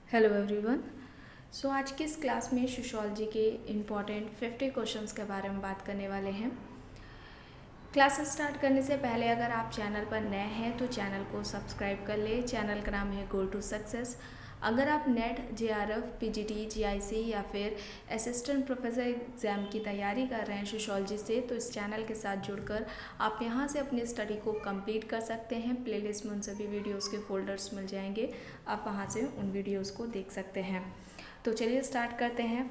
Hello everyone. आज की इस क्लास में सोशियोलॉजी के इम्पॉर्टेंट 50 क्वेश्चंस के बारे में बात करने वाले हैं। क्लास स्टार्ट करने से पहले अगर आप चैनल पर नए हैं तो चैनल को सब्सक्राइब कर ले। चैनल का नाम है गोल टू सक्सेस। अगर आप नेट, जेआरएफ, पीजीटी, जीआईसी या फिर असिस्टेंट प्रोफेसर एग्ज़ाम की तैयारी कर रहे हैं सोशियोलॉजी से, तो इस चैनल के साथ जुड़कर आप यहां से अपनी स्टडी को कंप्लीट कर सकते हैं। प्लेलिस्ट में उन सभी वीडियोस के फोल्डर्स मिल जाएंगे, आप वहां से उन वीडियोस को देख सकते हैं। तो चलिए स्टार्ट करते हैं।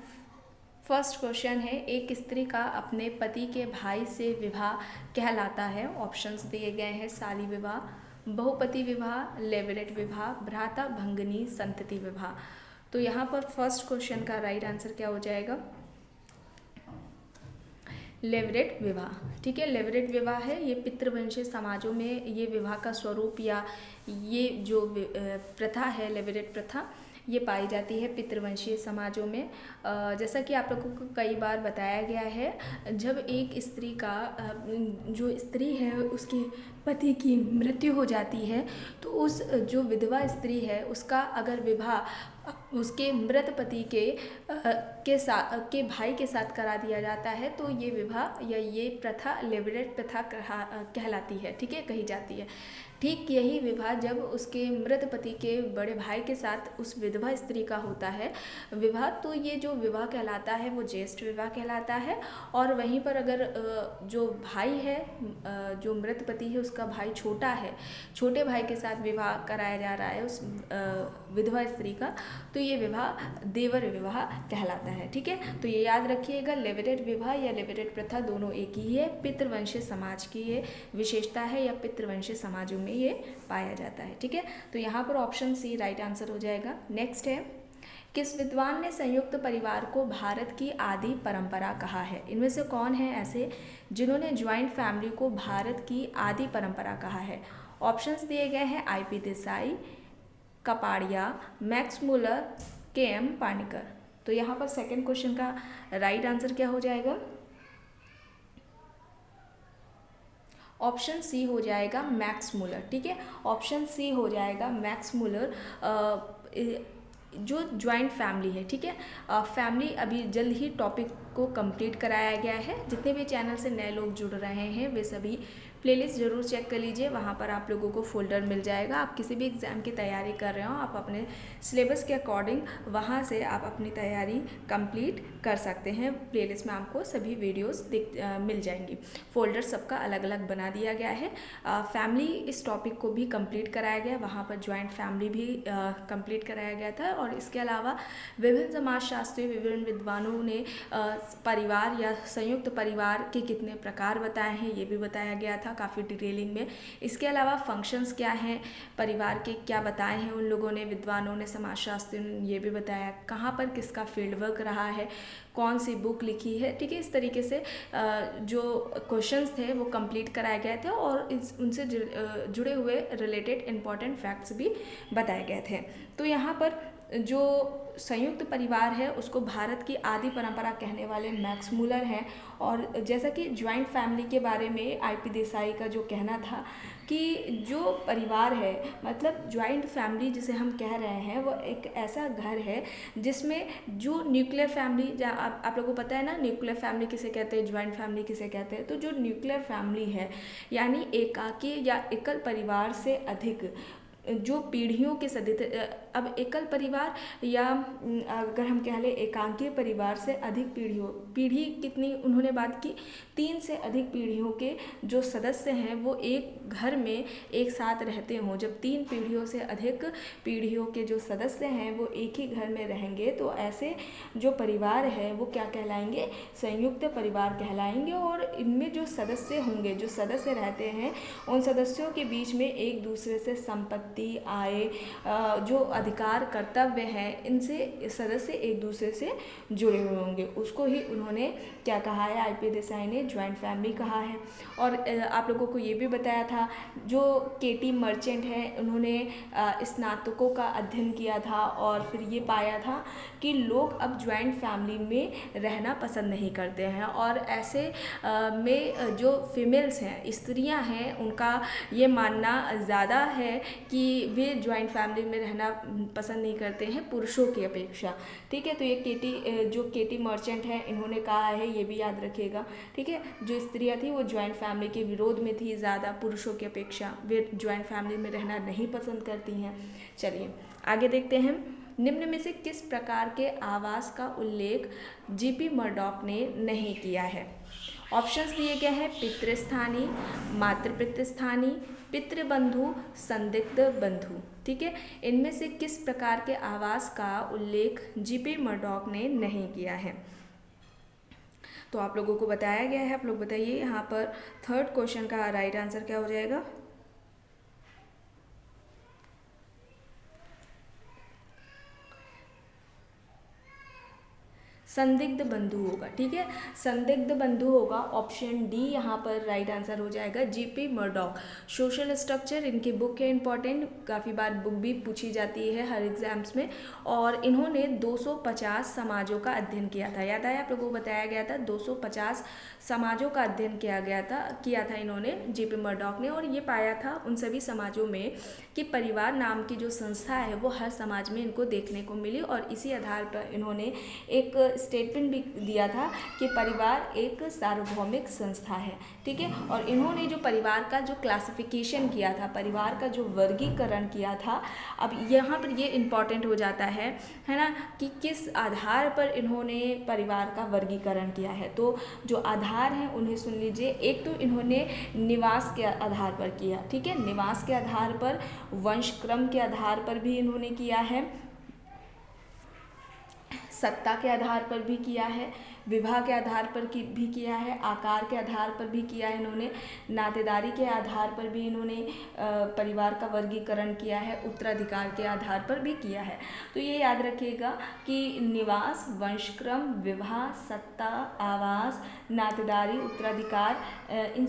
फर्स्ट क्वेश्चन है, एक स्त्री का अपने पति के भाई से विवाह कहलाता है। ऑप्शंस दिए गए हैं, शादी विवाह, बहुपति विवाह, लेवरेट विवाह, भ्राता भंगनी संतति विवाह। तो यहाँ पर फर्स्ट क्वेश्चन का राइट आंसर क्या हो जाएगा? लेवरेट विवाह। ठीक है, लेवरेट विवाह है, ये पितृवंशीय समाजों में ये विवाह का स्वरूप या ये जो प्रथा है, लेवरेट प्रथा, ये पाई जाती है पितृवंशीय समाजों में। जैसा कि आप लोगों को कई बार बताया गया है, जब एक स्त्री का जो स्त्री है उसके पति की मृत्यु हो जाती है, तो उस जो विधवा स्त्री है उसका अगर विवाह उसके मृत पति के भाई के साथ करा दिया जाता है, तो ये विवाह या ये प्रथा लेवरेट प्रथा कहलाती है। ठीक है, कही जाती है। ठीक यही विवाह जब उसके मृत पति के बड़े भाई के साथ उस विधवा स्त्री का होता है विवाह, तो ये जो विवाह कहलाता है वो ज्येष्ठ विवाह कहलाता है। और वहीं पर अगर जो भाई है, जो मृत पति है उसका भाई छोटा है, छोटे भाई के साथ विवाह कराया जा रहा है उस विधवा स्त्री का, तो ये विवाह देवर विवाह कहलाता है। ठीक है, तो ये याद रखिएगा, लेवरेट विवाह या लेवरेट प्रथा दोनों एक ही है। पितृवंशीय समाज की ये विशेषता है या पितृवंशीय समाजों में ये पाया जाता है। ठीक है, तो यहाँ पर ऑप्शन सी राइट आंसर हो जाएगा। नेक्स्ट है, किस विद्वान ने संयुक्त परिवार को भारत की आदि परंपरा कहा है? इनमें से कौन है ऐसे जिन्होंने ज्वाइंट फैमिली को भारत की आदि परंपरा कहा है? ऑप्शंस दिए गए हैं, IP Desai, Kapadia, Max Muller, KM Panikkar. तो यहाँ पर सेकंड क्वेश्चन का राइट आंसर क्या हो जाएगा? ऑप्शन सी हो जाएगा मैक्स मुलर। ठीक है, ऑप्शन सी हो जाएगा मैक्स मुलर। जो ज्वाइंट फैमिली है, ठीक है, फैमिली अभी जल्द ही टॉपिक को कंप्लीट कराया गया है। जितने भी चैनल से नए लोग जुड़ रहे हैं वे सभी प्लेलिस्ट ज़रूर चेक कर लीजिए, वहाँ पर आप लोगों को फोल्डर मिल जाएगा। आप किसी भी एग्ज़ाम की तैयारी कर रहे हो, आप अपने सिलेबस के अकॉर्डिंग वहाँ से आप अपनी तैयारी कंप्लीट कर सकते हैं। प्लेलिस्ट में आपको सभी वीडियोस मिल जाएंगी। फोल्डर सबका अलग अलग बना दिया गया है। फैमिली इस टॉपिक को भी कंप्लीट कराया गया, वहाँ पर ज्वाइंट फैमिली भी कंप्लीट कराया गया था। और इसके अलावा विभिन्न समाजशास्त्री, विभिन्न विद्वानों ने परिवार या संयुक्त परिवार के कितने प्रकार बताए हैं ये भी बताया गया था काफ़ी डिटेलिंग में। इसके अलावा फंक्शंस क्या हैं परिवार के, क्या बताए हैं उन लोगों ने, विद्वानों ने, समाजशास्त्रियों ने ये भी बताया। कहाँ पर किसका फील्ड वर्क रहा है, कौन सी बुक लिखी है। ठीक है, इस तरीके से जो क्वेश्चंस थे वो कंप्लीट कराए गए थे और उनसे जुड़े हुए रिलेटेड इम्पॉर्टेंट फैक्ट्स भी बताए गए थे। तो यहाँ पर जो संयुक्त परिवार है उसको भारत की आदि परंपरा कहने वाले मैक्स मुलर हैं। और जैसा कि ज्वाइंट फैमिली के बारे में आईपी देसाई का जो कहना था कि जो परिवार है, मतलब ज्वाइंट फैमिली जिसे हम कह रहे हैं, वो एक ऐसा घर है जिसमें जो न्यूक्लियर फैमिली, आप लोगों को पता है ना न्यूक्लियर फैमिली किसे कहते हैं, ज्वाइंट फैमिली किसे कहते हैं। तो जो न्यूक्लियर फैमिली है यानी एकाकी या एकल परिवार से अधिक जो पीढ़ियों के सदस्य, अब एकल परिवार या अगर हम कह लें एकांकीय परिवार से अधिक पीढ़ी कितनी उन्होंने बात की, 3 से अधिक पीढ़ियों के जो सदस्य हैं वो एक घर में एक साथ रहते हों। जब 3 पीढ़ियों से अधिक पीढ़ियों के जो सदस्य हैं वो एक ही घर में रहेंगे, तो ऐसे जो परिवार है वो क्या कहलाएंगे? संयुक्त परिवार कहलाएंगे। और इनमें जो सदस्य होंगे, जो सदस्य रहते हैं, उन सदस्यों के बीच में एक दूसरे से संपत्ति, आय, जो अधिकार, कर्तव्य हैं, इनसे सदस्य एक दूसरे से जुड़े हुए होंगे। उसको ही उन्होंने क्या कहा है, आईपी देसाई ने ज्वाइंट फैमिली कहा है। और आप लोगों को ये भी बताया था, जो केटी मर्चेंट है उन्होंने स्नातकों का अध्ययन किया था और फिर ये पाया था कि लोग अब ज्वाइंट फैमिली में रहना पसंद नहीं करते हैं। और ऐसे में जो फीमेल्स हैं, स्त्रियां हैं, उनका ये मानना ज़्यादा है कि वे ज्वाइंट फैमिली में रहना पसंद नहीं करते हैं पुरुषों की अपेक्षा। ठीक है, तो ये केटी मर्चेंट है, इन्होंने कहा है, ये भी याद रखिएगा। ठीक है, जो स्त्रियाँ थी वो ज्वाइंट फैमिली के विरोध में थी ज़्यादा पुरुषों की अपेक्षा, वे ज्वाइंट फैमिली में रहना नहीं पसंद करती हैं। चलिए आगे देखते हैं। निम्न में से किस प्रकार के आवास का उल्लेख जीपी मर्डॉक ने नहीं किया है? ऑप्शंस दिए गए हैं पितृस्थानी, मातृपितृस्थानी, पितृबंधु, संदिग्ध बंधु। ठीक है, इनमें से किस प्रकार के आवास का उल्लेख जीपी मर्डॉक ने नहीं किया है? तो आप लोगों को बताया गया है, आप लोग बताइए यहाँ पर थर्ड क्वेश्चन का राइट आंसर क्या हो जाएगा? संदिग्ध बंधु होगा। ठीक है, संदिग्ध बंधु होगा, ऑप्शन डी यहाँ पर राइट आंसर हो जाएगा। जीपी मर्डॉक, सोशल स्ट्रक्चर, इनकी बुक है इंपॉर्टेंट, काफ़ी बार बुक भी पूछी जाती है हर एग्जाम्स में। और इन्होंने 250 समाजों का अध्ययन किया था, याद आया आप लोगों को बताया गया था 250 समाजों का अध्ययन किया था इन्होंने, जीपी मर्डॉक ने। और ये पाया था उन सभी समाजों में कि परिवार नाम की जो संस्था है वो हर समाज में इनको देखने को मिली, और इसी आधार पर इन्होंने एक स्टेटमेंट भी दिया था कि परिवार एक सार्वभौमिक संस्था है। ठीक है, और इन्होंने जो परिवार का जो क्लासिफिकेशन किया था, परिवार का जो वर्गीकरण किया था, अब यहाँ पर ये इम्पॉर्टेंट हो जाता है ना, कि किस आधार पर इन्होंने परिवार का वर्गीकरण किया है। तो जो आधार हैं उन्हें सुन लीजिए। एक तो इन्होंने निवास के आधार पर किया, ठीक है, निवास के आधार पर, वंशक्रम के आधार पर भी इन्होंने किया है, सत्ता के आधार पर भी किया है, विवाह के आधार पर भी किया है, आकार के आधार पर भी किया है इन्होंने, नातेदारी के आधार पर भी इन्होंने परिवार का वर्गीकरण किया है, उत्तराधिकार के आधार पर भी किया है। तो ये याद रखिएगा कि निवास, वंशक्रम, विवाह, सत्ता, आवास, नातेदारी, उत्तराधिकार, इन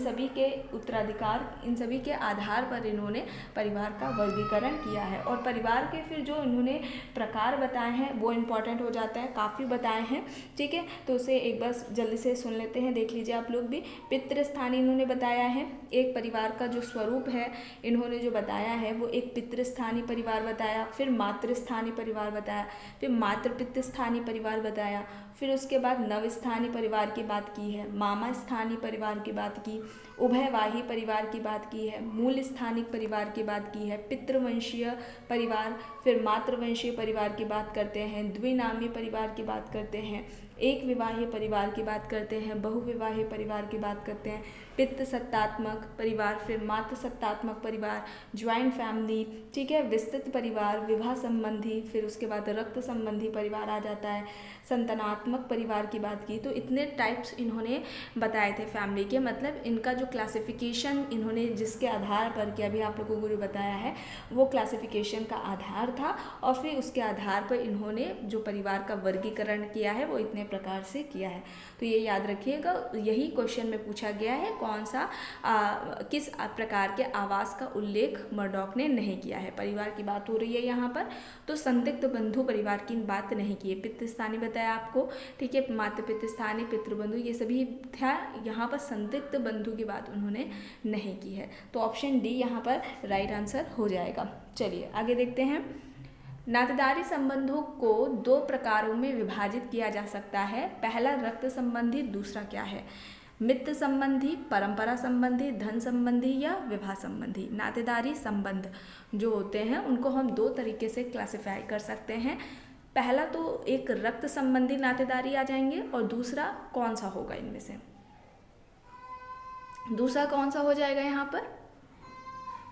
सभी के आधार पर इन्होंने परिवार का वर्गीकरण किया है। और परिवार के फिर जो इन्होंने प्रकार बताए हैं वो इम्पॉर्टेंट हो जाता है, काफ़ी बताए हैं। ठीक है, तो उसे एक बार जल्दी से सुन लेते हैं, देख लीजिए आप लोग भी। पितृस्थानी इन्होंने बताया है, एक परिवार का जो स्वरूप है इन्होंने जो बताया है वो एक पितृस्थानी परिवार बताया, फिर मातृस्थानी परिवार बताया, फिर मातृपितृस्थानी परिवार बताया, फिर उसके बाद नवस्थानी परिवार की बात की है, मामा स्थानीय परिवार की बात की, उभयवाही परिवार की बात की है, मूल स्थानिक परिवार की बात की है, पितृवंशीय परिवार, फिर मातृवंशीय परिवार की बात करते हैं, द्विनामी परिवार की बात करते हैं, एक विवाही परिवार की बात करते हैं, बहुविवाही परिवार की बात करते हैं, पितृ सत्तात्मक परिवार, फिर मातृ सत्तात्मक परिवार, ज्वाइंट फैमिली, ठीक है, विस्तृत परिवार, विवाह संबंधी, फिर उसके बाद रक्त संबंधी परिवार आ जाता है, संतानात्मक परिवार की बात की। तो इतने टाइप्स इन्होंने बताए थे फैमिली के, मतलब इनका जो क्लासिफिकेशन इन्होंने जिसके आधार पर कि अभी आप लोगों को जो बताया है वो क्लासिफिकेशन का आधार था, और फिर उसके आधार पर इन्होंने जो परिवार का वर्गीकरण किया है वो इतने प्रकार से किया है। तो ये याद रखिएगा, यही क्वेश्चन में पूछा गया है, कौन सा किस प्रकार के आवास का उल्लेख मर्डॉक ने नहीं किया है। परिवार की बात हो रही है यहाँ पर, तो संदिग्ध बंधु परिवार की बात नहीं की है। पितृस्थानी बताया आपको, ठीक है, मातृ पितृस्थानी, पितृबंधु, ये सभी था। यहाँ पर संदिग्ध बंधु की बात उन्होंने नहीं की है, तो ऑप्शन डी यहाँ पर राइट आंसर हो जाएगा। चलिए आगे देखते हैं। नातेदारी संबंधों को दो प्रकारों में विभाजित किया जा सकता है। पहला रक्त संबंधी, दूसरा क्या है? मित्र संबंधी, परंपरा संबंधी, धन संबंधी या विवाह संबंधी। नातेदारी संबंध जो होते हैं उनको हम दो तरीके से क्लासिफाई कर सकते हैं। पहला तो एक रक्त संबंधी नातेदारी आ जाएंगे, और दूसरा कौन सा होगा इनमें से? दूसरा कौन सा हो जाएगा यहाँ पर?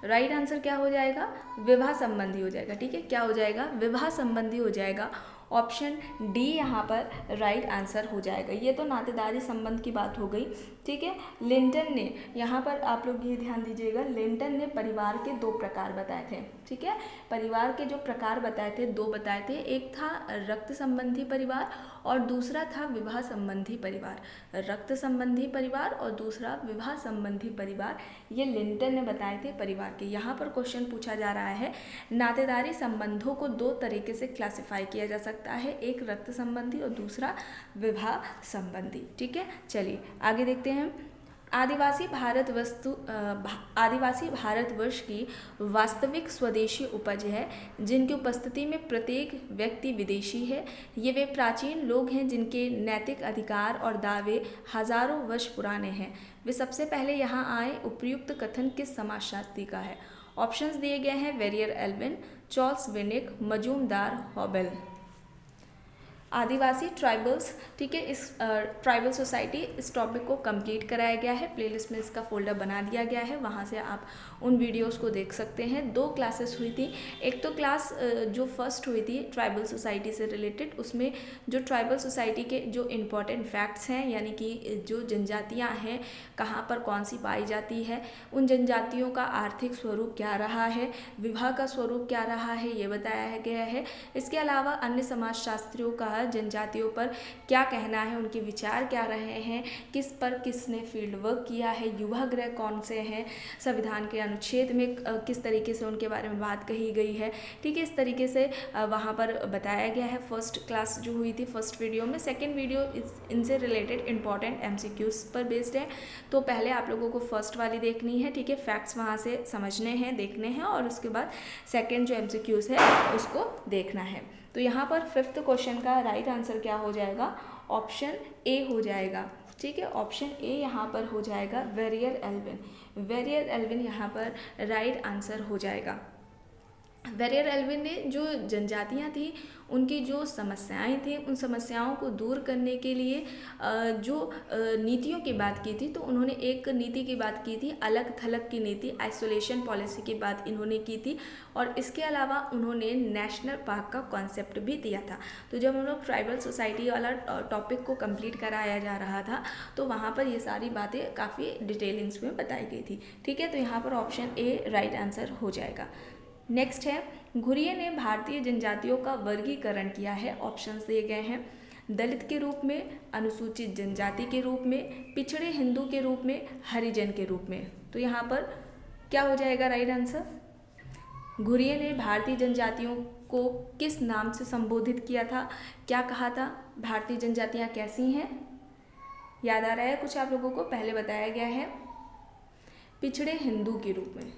राइट आंसर क्या हो जाएगा? विवाह संबंधी हो जाएगा। ठीक है, क्या हो जाएगा? विवाह संबंधी हो जाएगा। ऑप्शन डी यहाँ पर राइट आंसर हो जाएगा। ये तो नातेदारी संबंध की बात हो गई। ठीक है, लिंटन ने, यहाँ पर आप लोग ये ध्यान दीजिएगा, लिंटन ने परिवार के दो प्रकार बताए थे। ठीक है, परिवार के जो प्रकार बताए थे, दो बताए थे, एक था रक्त संबंधी परिवार और दूसरा था विवाह संबंधी परिवार। रक्त संबंधी परिवार और दूसरा विवाह संबंधी परिवार, ये लिंटन ने बताए थे परिवार के। यहाँ पर क्वेश्चन पूछा जा रहा है, नातेदारी संबंधों को दो तरीके से क्लासिफाई किया जा सकता है, एक रक्त संबंधी और दूसरा विवाह संबंधी। ठीक है, चलिए आगे देखते हैं। आदिवासी भारतवर्ष की वास्तविक स्वदेशी उपज है, जिनकी उपस्थिति में प्रत्येक व्यक्ति विदेशी है। ये वे प्राचीन लोग हैं जिनके नैतिक अधिकार और दावे हजारों वर्ष पुराने हैं। वे सबसे पहले यहाँ आए। उपयुक्त कथन किस समाजशास्त्री का है? ऑप्शंस दिए गए हैं वेरियर एल्विन, चार्ल्स विनिक, मजूमदार, हॉबेल। आदिवासी ट्राइबल्स, ठीक है, इस ट्राइबल सोसाइटी, इस टॉपिक को कंप्लीट कराया गया है। प्लेलिस्ट में इसका फोल्डर बना दिया गया है, वहाँ से आप उन वीडियोस को देख सकते हैं। 2 क्लासेस हुई थी। एक तो क्लास जो फर्स्ट हुई थी ट्राइबल सोसाइटी से रिलेटेड, उसमें जो ट्राइबल सोसाइटी के जो इम्पॉर्टेंट फैक्ट्स हैं, यानी कि जो जनजातियाँ हैं कहाँ पर कौन सी पाई जाती है, उन जनजातियों का आर्थिक स्वरूप क्या रहा है, विवाह का स्वरूप क्या रहा है, ये बताया गया है। इसके अलावा अन्य समाजशास्त्रियों का जनजातियों पर क्या कहना है, उनके विचार क्या रहे हैं, किस पर किसने फील्ड वर्क किया है, युवा गृह कौन से हैं, संविधान के अनुच्छेद में किस तरीके से उनके बारे में बात कही गई है, ठीक है, इस तरीके से वहाँ पर बताया गया है। फर्स्ट क्लास जो हुई थी फर्स्ट वीडियो में। सेकेंड वीडियो इनसे रिलेटेड इंपॉर्टेंट MCQs पर बेस्ड है, तो पहले आप लोगों को फर्स्ट वाली देखनी है, ठीक है, फैक्ट्स वहाँ से समझने हैं, देखने हैं, और उसके बाद सेकेंड जो MCQs है उसको देखना है। तो यहाँ पर 5th क्वेश्चन का राइट आंसर क्या हो जाएगा? ऑप्शन ए हो जाएगा, ठीक है, ऑप्शन ए यहाँ पर हो जाएगा, वेरियर एल्विन। वेरियर एल्विन यहाँ पर राइट आंसर हो जाएगा। वेरियर एल्विन ने जो जनजातियाँ थी उनकी जो समस्याएं थी, उन समस्याओं को दूर करने के लिए जो नीतियों की बात की थी, तो उन्होंने एक नीति की बात की थी, अलग थलग की नीति, आइसोलेशन पॉलिसी की बात इन्होंने की थी। और इसके अलावा उन्होंने नेशनल पार्क का कॉन्सेप्ट भी दिया था। तो जब हम लोग ट्राइबल सोसाइटी वाला टॉपिक को कंप्लीट कराया जा रहा था, तो वहाँ पर ये सारी बातें काफ़ी डिटेलिंग्स में बताई गई थी, ठीक है। तो यहाँ पर ऑप्शन ए राइट आंसर हो जाएगा। नेक्स्ट है, घुरिये ने भारतीय जनजातियों का वर्गीकरण किया है। ऑप्शंस दिए गए हैं, दलित के रूप में, अनुसूचित जनजाति के रूप में, पिछड़े हिंदू के रूप में, हरिजन के रूप में। तो यहाँ पर क्या हो जाएगा राइट आंसर? घुरिये ने भारतीय जनजातियों को किस नाम से संबोधित किया था, क्या कहा था, भारतीय जनजातियाँ कैसी हैं? याद आ रहा है कुछ आप लोगों को? पहले बताया गया है पिछड़े हिंदू के रूप में।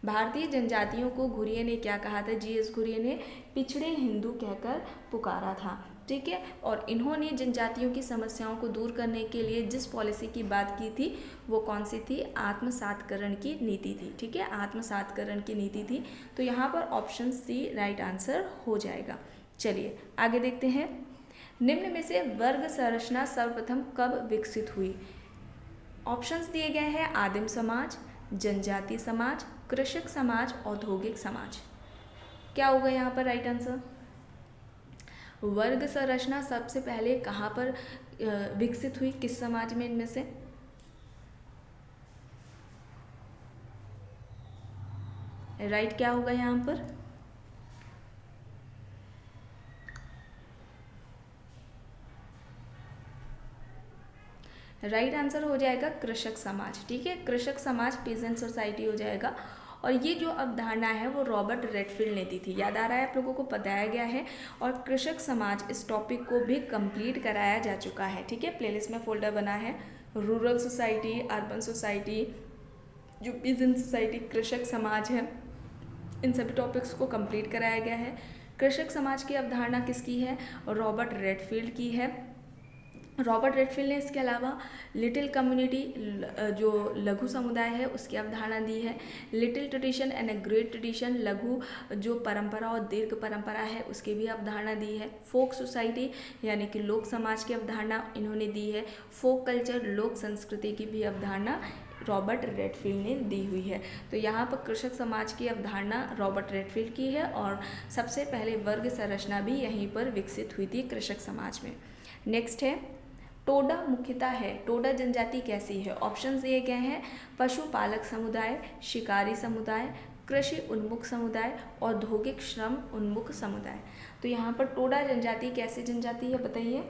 भारतीय जनजातियों को घुरिये ने क्या कहा था? GS घुरिये ने पिछड़े हिंदू कहकर पुकारा था, ठीक है। और इन्होंने जनजातियों की समस्याओं को दूर करने के लिए जिस पॉलिसी की बात की थी वो कौन सी थी? आत्मसातकरण की नीति थी, ठीक है, आत्मसातकरण की नीति थी। तो यहाँ पर ऑप्शन सी राइट आंसर हो जाएगा। चलिए आगे देखते हैं। निम्न में से वर्ग संरचना सर्वप्रथम कब विकसित हुई? ऑप्शंस दिए गए हैं, आदिम समाज, जनजाति समाज, कृषक समाज, औद्योगिक समाज। क्या होगा यहाँ पर राइट आंसर? वर्ग संरचना सबसे पहले कहाँ पर विकसित हुई, किस समाज में इनमें से? राइट क्या होगा यहाँ पर? राइट आंसर हो जाएगा कृषक समाज, ठीक है, कृषक समाज, पीजेंट सोसाइटी हो जाएगा। और ये जो अवधारणा है वो रॉबर्ट रेडफील्ड ने दी थी, याद आ रहा है आप लोगों को? बताया गया है। और कृषक समाज इस टॉपिक को भी कंप्लीट कराया जा चुका है, ठीक है, प्लेलिस्ट में फोल्डर बना है। रूरल सोसाइटी, अर्बन सोसाइटी, जो पीजेंट सोसाइटी, कृषक समाज है, इन सभी टॉपिक्स को कंप्लीट कराया गया है। कृषक समाज की अवधारणा किसकी है? रॉबर्ट रेडफील्ड की है। रॉबर्ट रेडफील्ड ने इसके अलावा लिटिल कम्युनिटी, जो लघु समुदाय है, उसकी अवधारणा दी है। Little tradition and a great tradition, लघु जो परंपरा और दीर्घ परंपरा है उसकी भी अवधारणा दी है। फोक सोसाइटी यानी कि लोक समाज की अवधारणा इन्होंने दी है। फोक कल्चर, लोक संस्कृति की भी अवधारणा रॉबर्ट रेडफील्ड ने दी हुई है। तो यहाँ पर कृषक समाज की अवधारणा रॉबर्ट रेडफील्ड की है और सबसे पहले वर्ग संरचना भी यहीं पर विकसित हुई थी कृषक समाज में। नेक्स्ट है, टोडा मुख्यतः है, टोडा जनजाति कैसी है? ऑप्शंस दिए गए हैं, पशुपालक समुदाय, शिकारी समुदाय, कृषि उन्मुख समुदाय, औद्योगिक श्रम उन्मुख समुदाय। तो यहाँ पर टोडा जनजाति कैसी जनजाति है बताइए?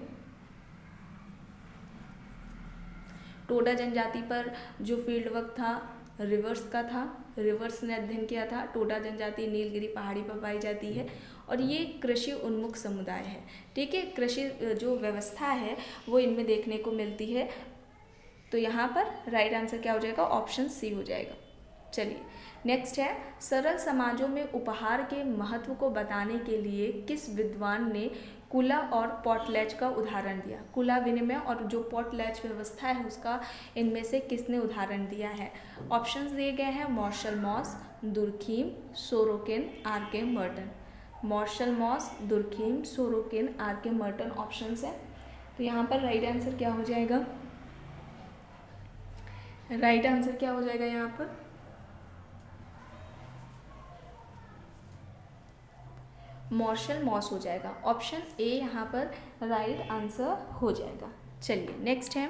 टोडा जनजाति पर जो फील्ड वर्क था रिवर्स का था, रिवर्स ने अध्ययन किया था। टोडा जनजाति नीलगिरी पहाड़ी पर पाई जाती है और ये कृषि उन्मुख समुदाय है, ठीक है। कृषि जो व्यवस्था है वो इनमें देखने को मिलती है। तो यहाँ पर राइट आंसर क्या हो जाएगा, ऑप्शन सी हो जाएगा। चलिए नेक्स्ट है, सरल समाजों में उपहार के महत्व को बताने के लिए किस विद्वान ने कुला और पॉटलैच का उदाहरण दिया। कुला विनिमय और जो पॉटलैच व्यवस्था है उसका इनमें से किसने उदाहरण दिया है। ऑप्शंस दिए गए हैं Marshall Mauss, Durkheim, Sorokin, R K Merton. Marshall Mauss, Durkheim, Sorokin, R K Merton options है। तो यहाँ पर राइट आंसर क्या हो जाएगा, राइट आंसर क्या हो जाएगा यहाँ पर, मार्शल मॉस हो जाएगा। ऑप्शन ए यहाँ पर राइट आंसर हो जाएगा। चलिए नेक्स्ट है,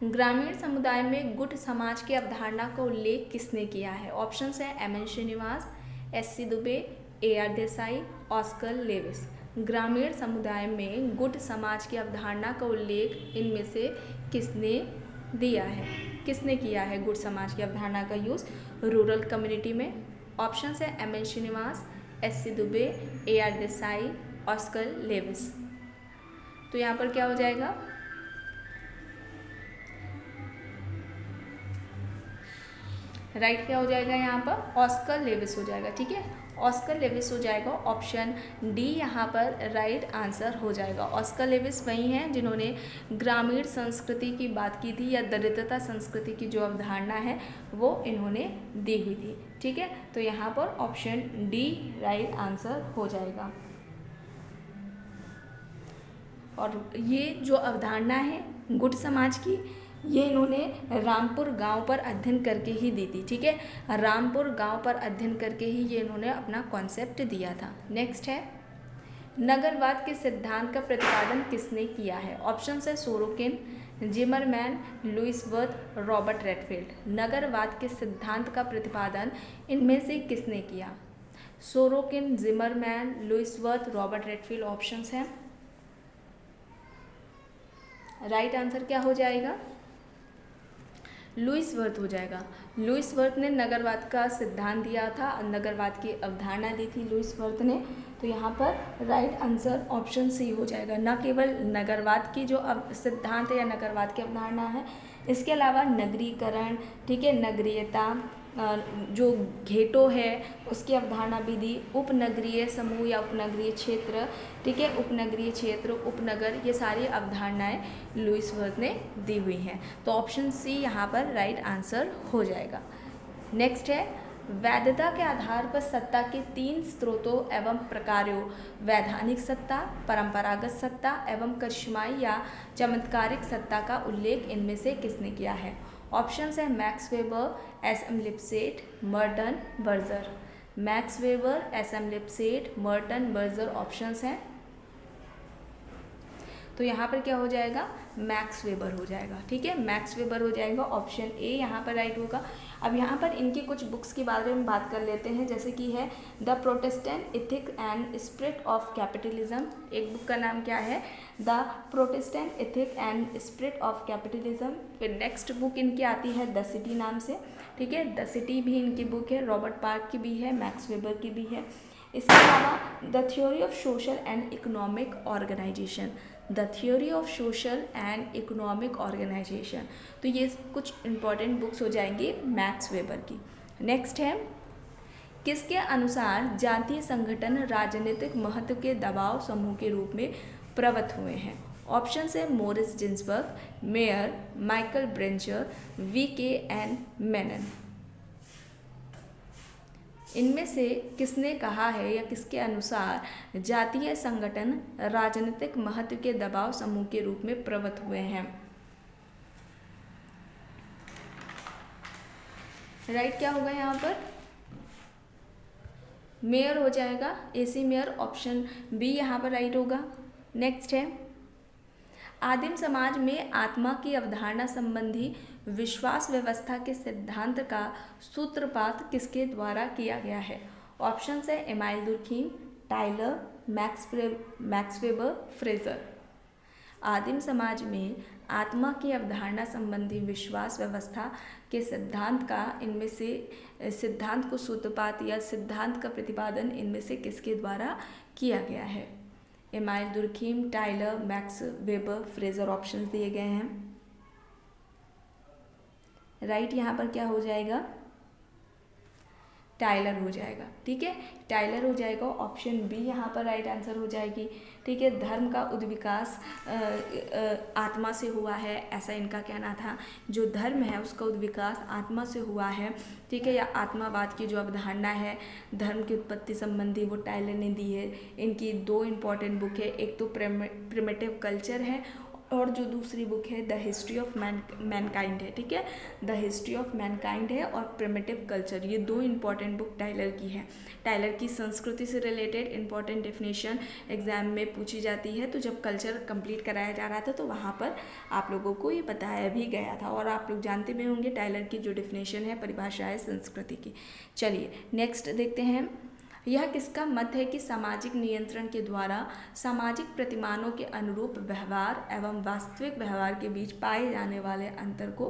ग्रामीण समुदाय में गुट समाज की अवधारणा का उल्लेख किसने किया है। ऑप्शंस है M N. Srinivas, S C. Dube, A R. Desai, Oscar Lewis. ग्रामीण समुदाय में गुट समाज की अवधारणा का उल्लेख इनमें से किसने दिया है, किसने किया है गुट समाज की अवधारणा का यूज़ रूरल कम्युनिटी में। ऑप्शंस है M N. Srinivas, S C. Dube, A R. Desai, Oscar Lewis. तो यहाँ पर क्या हो जाएगा, राइट क्या हो जाएगा यहाँ पर, ऑस्कर लेविस हो जाएगा। ठीक है, ऑस्कर लेविस हो जाएगा। ऑप्शन डी यहाँ पर राइट आंसर हो जाएगा। ऑस्कर लेविस वही हैं जिन्होंने ग्रामीण संस्कृति की बात की थी, या दरिद्रता संस्कृति की जो अवधारणा है वो इन्होंने दी हुई थी। ठीक है, तो यहाँ पर ऑप्शन डी राइट आंसर हो जाएगा। और ये जो अवधारणा है गुट समाज की, ये इन्होंने रामपुर गांव पर अध्ययन करके ही दी थी। ठीक है, रामपुर गांव पर अध्ययन करके ही ये इन्होंने अपना कॉन्सेप्ट दिया था। नेक्स्ट है, नगरवाद के सिद्धांत का प्रतिपादन किसने किया है। ऑप्शन है Sorokin, Zimmerman, Louis Wirth, Robert Redfield. नगरवाद के सिद्धांत का प्रतिपादन इनमें से किसने किया। Sorokin, Zimmerman, Louis Wirth, Robert Redfield options हैं। राइट आंसर क्या हो जाएगा, लुईस वर्थ हो जाएगा। लुईस वर्थ ने नगरवाद का सिद्धांत दिया था, नगरवाद की अवधारणा दी थी लुईस वर्थ ने। तो यहाँ पर राइट आंसर ऑप्शन सी हो जाएगा। न केवल नगरवाद की जो सिद्धांत है या नगरवाद की अवधारणा है, इसके अलावा नगरीकरण, ठीक है, नगरीयता, जो घेटो है उसकी अवधारणा भी दी, उपनगरीय समूह या उपनगरीय क्षेत्र, ठीक है, उपनगरीय क्षेत्र, उपनगर, ये सारी अवधारणाएं लुईस वर्थ ने दी हुई हैं। तो ऑप्शन सी यहाँ पर राइट आंसर हो जाएगा। नेक्स्ट है, वैधता के आधार पर सत्ता के 3 स्रोतों एवं प्रकारों वैधानिक सत्ता, परंपरागत सत्ता एवं करिश्माई या चमत्कारिक सत्ता का उल्लेख इनमें से किसने किया है। ऑप्शंस है max weber, SM. Lipset, Merton, Berger. Max weber, SM. Lipset, Merton, Berger options हैं। तो यहाँ पर क्या हो जाएगा, मैक्स वेबर हो जाएगा। ठीक है, मैक्स वेबर हो जाएगा। ऑप्शन ए यहाँ पर राइट होगा। अब यहाँ पर इनकी कुछ बुक्स के बारे में बात कर लेते हैं, जैसे कि है the Protestant ethic and spirit of capitalism. एक बुक का नाम क्या है, the Protestant ethic and spirit of capitalism. फिर नेक्स्ट बुक इनकी आती है द सिटी नाम से। ठीक है, द सिटी भी इनकी बुक है, रॉबर्ट पार्क की भी है, मैक्स वेबर की भी है। इसके अलावा the theory of social and economic organisation, the theory of social and economic organisation. तो ये कुछ इंपॉर्टेंट बुक्स हो जाएंगी मैक्स वेबर की। नेक्स्ट है, किसके अनुसार जातीय संगठन राजनीतिक महत्व के दबाव समूह के रूप में प्रवृत्त हुए हैं। ऑप्शन है Morris Ginsberg, Mayer, Michael Brencher, V.K.N. Menon. इनमें से किसने कहा है या किसके अनुसार जातीय संगठन राजनीतिक महत्व के दबाव समूह के रूप में प्रवृत्त हुए हैं। राइट क्या होगा यहाँ पर, मेयर हो जाएगा, AC मेयर। ऑप्शन बी यहाँ पर राइट होगा। नेक्स्ट है, आदिम समाज में आत्मा की अवधारणा संबंधी विश्वास व्यवस्था के सिद्धांत का सूत्रपात किसके द्वारा किया गया है। ऑप्शन है Emile Durkheim, Tylor, Max Weber, Frazer. आदिम समाज में आत्मा की अवधारणा संबंधी विश्वास व्यवस्था के सिद्धांत का, इनमें से सिद्धांत को सूत्रपात या सिद्धांत का प्रतिपादन इनमें से किसके द्वारा किया गया है। Emile Durkheim, Tylor, Max Weber, Frazer options दिए गए हैं। राइट यहाँ पर क्या हो जाएगा, टाइलर हो जाएगा। ठीक है, टाइलर हो जाएगा। ऑप्शन बी यहाँ पर राइट आंसर हो जाएगी। ठीक है, धर्म का उद्विकास आत्मा से हुआ है, ऐसा इनका कहना था। जो धर्म है उसका उद्विकास आत्मा से हुआ है। ठीक है, या आत्मावाद की जो अवधारणा है धर्म की उत्पत्ति संबंधी, वो टाइलर ने दी है। इनकी दो इम्पॉर्टेंट बुक है, एक तो प्रिमिटिव कल्चर है और जो दूसरी बुक है द हिस्ट्री ऑफ मैनकाइंड है। ठीक है, द हिस्ट्री ऑफ मैनकाइंड है और प्रिमिटिव कल्चर, ये दो इंपॉर्टेंट बुक टाइलर की है। टाइलर की संस्कृति से रिलेटेड इंपॉर्टेंट डेफिनेशन एग्जाम में पूछी जाती है। तो जब कल्चर कंप्लीट कराया जा रहा था तो वहाँ पर आप लोगों को ये बताया भी गया था और आप लोग जानते भी होंगे टाइलर की जो डेफिनेशन है, परिभाषा है संस्कृति की। चलिए नेक्स्ट देखते हैं। यह किसका मत है कि सामाजिक नियंत्रण के द्वारा सामाजिक प्रतिमानों के अनुरूप व्यवहार एवं वास्तविक व्यवहार के बीच पाए जाने वाले अंतर को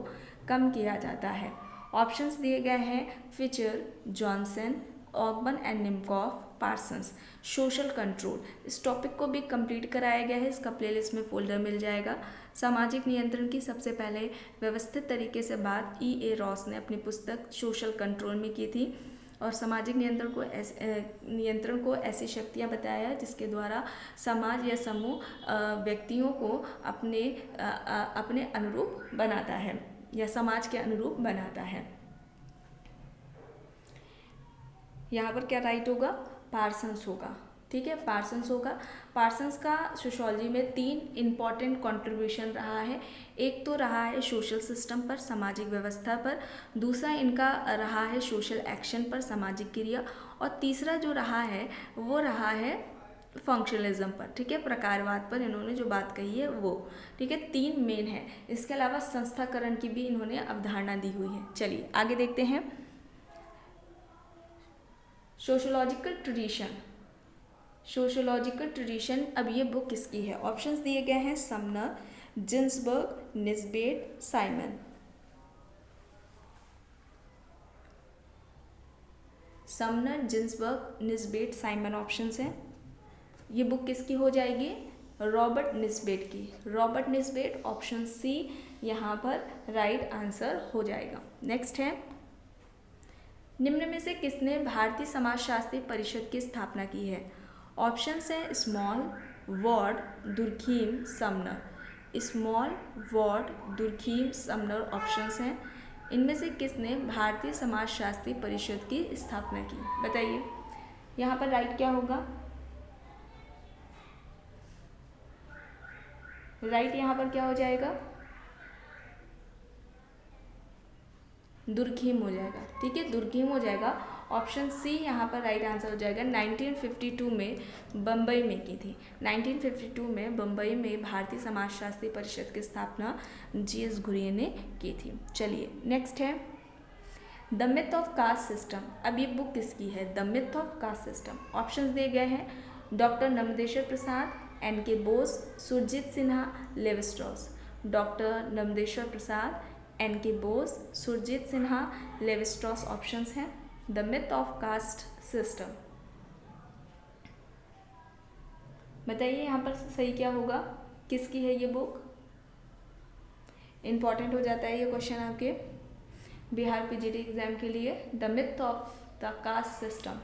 कम किया जाता है? ऑप्शंस दिए गए हैं Fichter, Johnson, Ogburn and Nimkoff, Parsons. Social control, इस टॉपिक को भी कंप्लीट कराया गया है, इसका प्लेलिस्ट में फोल्डर मिल जाएगा। सामाजिक नियंत्रण की सबसे पहले व्यवस्थित तरीके से बात E.A. रॉस ने अपनी पुस्तक सोशल कंट्रोल में की थी और सामाजिक नियंत्रण को ऐसी शक्तियाँ बताया जिसके द्वारा समाज या समूह व्यक्तियों को अपने अनुरूप बनाता है या समाज के अनुरूप बनाता है। यहाँ पर क्या राइट होगा, पार्सन्स होगा। ठीक है, पार्सन्स होगा। पार्सन्स का सोशोलॉजी में 3 इम्पॉर्टेंट कंट्रीब्यूशन रहा है। एक तो रहा है सोशल सिस्टम पर, सामाजिक व्यवस्था पर, दूसरा इनका रहा है सोशल एक्शन पर, सामाजिक क्रिया, और तीसरा जो रहा है वो रहा है फंक्शनलिज्म पर। ठीक है, प्रकारवाद पर इन्होंने जो बात कही है वो। ठीक है, 3 मेन है। इसके अलावा संस्थाकरण की भी इन्होंने अवधारणा दी हुई है। चलिए आगे देखते हैं। सोशोलॉजिकल ट्रेडिशन, सोशोलॉजिकल ट्रेडिशन, अब ये बुक किसकी है? ऑप्शंस दिए गए हैं Sumner, Ginsberg, Nisbet, Simon. Sumner, Ginsberg, Nisbet, Simon options हैं। ये बुक किसकी हो जाएगी? रॉबर्ट निस्बेट की। रॉबर्ट निस्बेट, ऑप्शन सी यहाँ पर राइट आंसर हो जाएगा। नेक्स्ट है, निम्न में से किसने भारतीय समाजशास्त्री परिषद की स्थापना की है? ऑप्शंस हैं Small, Ward, Durkheim, Sumner. Small, Ward, Durkheim, Sumner options हैं। इनमें से किसने भारतीय समाजशास्त्री परिषद की स्थापना की? बताइए यहाँ पर राइट क्या होगा? राइट यहाँ पर क्या हो जाएगा? दुर्खीम हो जाएगा। ठीक है, दुर्खीम हो जाएगा। ऑप्शन सी यहाँ पर राइट आंसर हो जाएगा। 1952 में बम्बई में की थी। 1952 में बम्बई में भारतीय समाजशास्त्री परिषद की स्थापना G.S. घुरिये ने की थी। चलिए नेक्स्ट है the myth of caste system. अब ये बुक किसकी है? The myth of caste system. Options दिए गए हैं doctor Namdeshwar Prasad, N.K. Bose, Surjit Sinha, Levi Strauss. Doctor Namdeshwar Prasad, N.K. Bose, Surjit Sinha, Levi Strauss options हैं। The myth of caste system, बताइए यहाँ पर सही क्या होगा, किसकी है ये बुक? इंपॉर्टेंट हो जाता है ये क्वेश्चन आपके बिहार पीजीटी एग्जाम के लिए। The myth of the caste system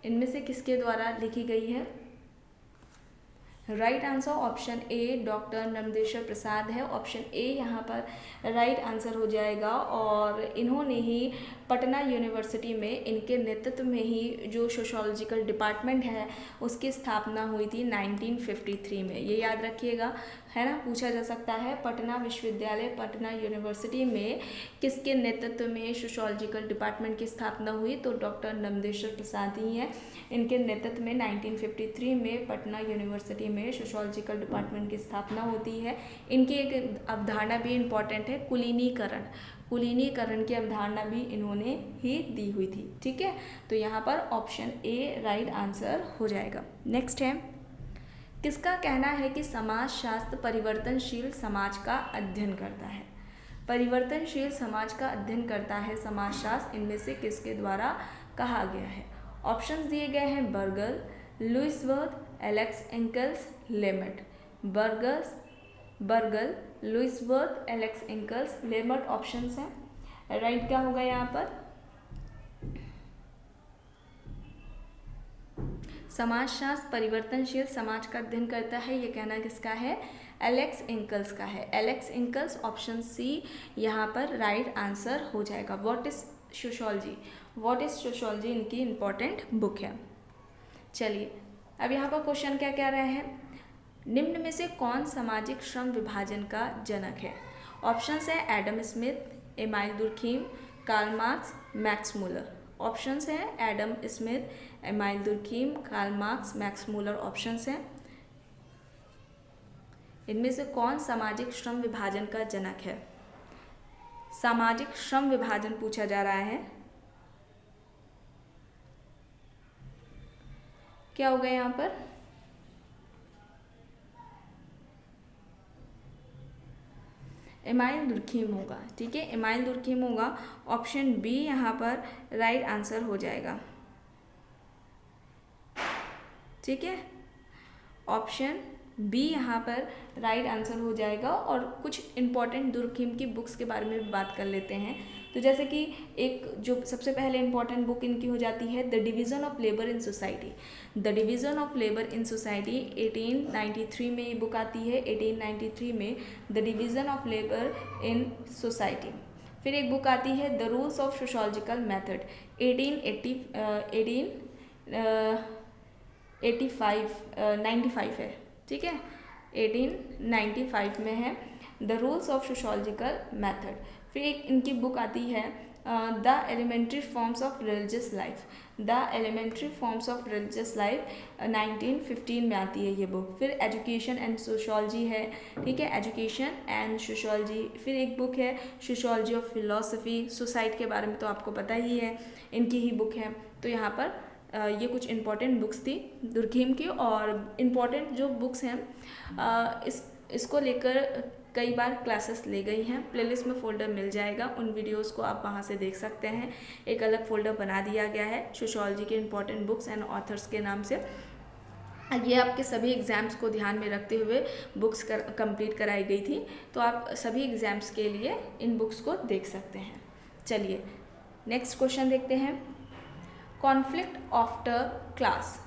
इनमें से किसके द्वारा लिखी गई है? Right answer option A doctor Namdeshwar Prasad है। ऑप्शन ए यहाँ पर राइट आंसर हो जाएगा। और इन्होंने ही पटना यूनिवर्सिटी में इनके नेतृत्व में ही जो सोशोलॉजिकल डिपार्टमेंट है उसकी स्थापना हुई थी 1953 में। ये याद रखिएगा, है ना, पूछा जा सकता है। पटना विश्वविद्यालय, पटना यूनिवर्सिटी में किसके नेतृत्व में सोशोलॉजिकल डिपार्टमेंट की स्थापना हुई? तो डॉक्टर नमदेश्वर प्रसाद ही हैं। इनके नेतृत्व में 1953 में पटना यूनिवर्सिटी में सोशोलॉजिकल डिपार्टमेंट की स्थापना होती है। इनकी एक अवधारणा भी इम्पॉर्टेंट है, कुलीनीकरण। कुलीनीकरण की अवधारणा भी इन्होंने ही दी हुई थी। ठीक है, तो यहाँ पर ऑप्शन ए राइट आंसर हो जाएगा। नेक्स्ट है, किसका कहना है कि समाजशास्त्र परिवर्तनशील समाज का अध्ययन करता है? परिवर्तनशील समाज का अध्ययन करता है समाजशास्त्र, इनमें से किसके द्वारा कहा गया है? ऑप्शंस दिए गए हैं Burgel, Louis Wirth, Alex Inkeles, Lemert. Burgel, Louis Wirth, Alex Inkeles, Lemert options हैं। राइट क्या होगा यहाँ पर? समाजशास्त्र परिवर्तनशील समाज का अध्ययन करता है, ये कहना किसका है? एलेक्स इंकल्स का है। एलेक्स इंकल्स, ऑप्शन सी यहाँ पर राइट आंसर हो जाएगा। What is sociology? What is sociology इनकी इंपॉर्टेंट बुक है। चलिए अब यहाँ पर क्वेश्चन क्या कह रहे हैं? निम्न में से कौन सामाजिक श्रम विभाजन का जनक है? ऑप्शंस है Adam Smith, Emile Durkheim, Karl Marx, Max Muller. Options हैं Adam Smith, Emile Durkheim, Karl Marx, Max Muller options हैं। इनमें से कौन सामाजिक श्रम विभाजन का जनक है? सामाजिक श्रम विभाजन पूछा जा रहा है। क्या होगा यहाँ पर? एमाइल दुर्खीम होगा। ठीक है, एमाइल दुर्खीम होगा। ऑप्शन बी यहाँ पर राइट आंसर हो जाएगा। ठीक है, ऑप्शन बी यहाँ पर राइट आंसर हो जाएगा। और कुछ इम्पॉर्टेंट दुर्खीम की बुक्स के बारे में भी बात कर लेते हैं। तो जैसे कि एक जो सबसे पहले इम्पॉर्टेंट बुक इनकी हो जाती है the division of labour in society. The division of labour in society 1893 में ये बुक आती है। 1893 में the division of labour in society. फिर एक बुक आती है the rules of sociological method, 1895 है। ठीक है, 1895 में है the rules of sociological method. फिर एक इनकी बुक आती है the elementary forms of religious life. The elementary forms of religious life 1915 में आती है ये बुक। फिर एजुकेशन एंड सोशोलॉजी है। ठीक है, एजुकेशन एंड सोशोलॉजी। फिर एक बुक है सोशोलॉजी ऑफ फिलोसफी। सोसाइटी के बारे में तो आपको पता ही है, इनकी ही बुक है। तो यहाँ पर ये कुछ इम्पॉर्टेंट बुक्स थी दुर्खीम की। और इम्पॉर्टेंट जो बुक्स हैं इसको लेकर कई बार क्लासेस ले गई हैं। प्लेलिस्ट में फ़ोल्डर मिल जाएगा, उन वीडियोस को आप वहाँ से देख सकते हैं। एक अलग फ़ोल्डर बना दिया गया है सोशोलॉजी के इम्पॉर्टेंट बुक्स एंड ऑथर्स के नाम से। ये आपके सभी एग्ज़ाम्स को ध्यान में रखते हुए बुक्स कंप्लीट कराई गई थी। तो आप सभी एग्ज़ाम्स के लिए इन बुक्स को देख सकते हैं। चलिए नेक्स्ट क्वेश्चन देखते हैं। Conflict after class.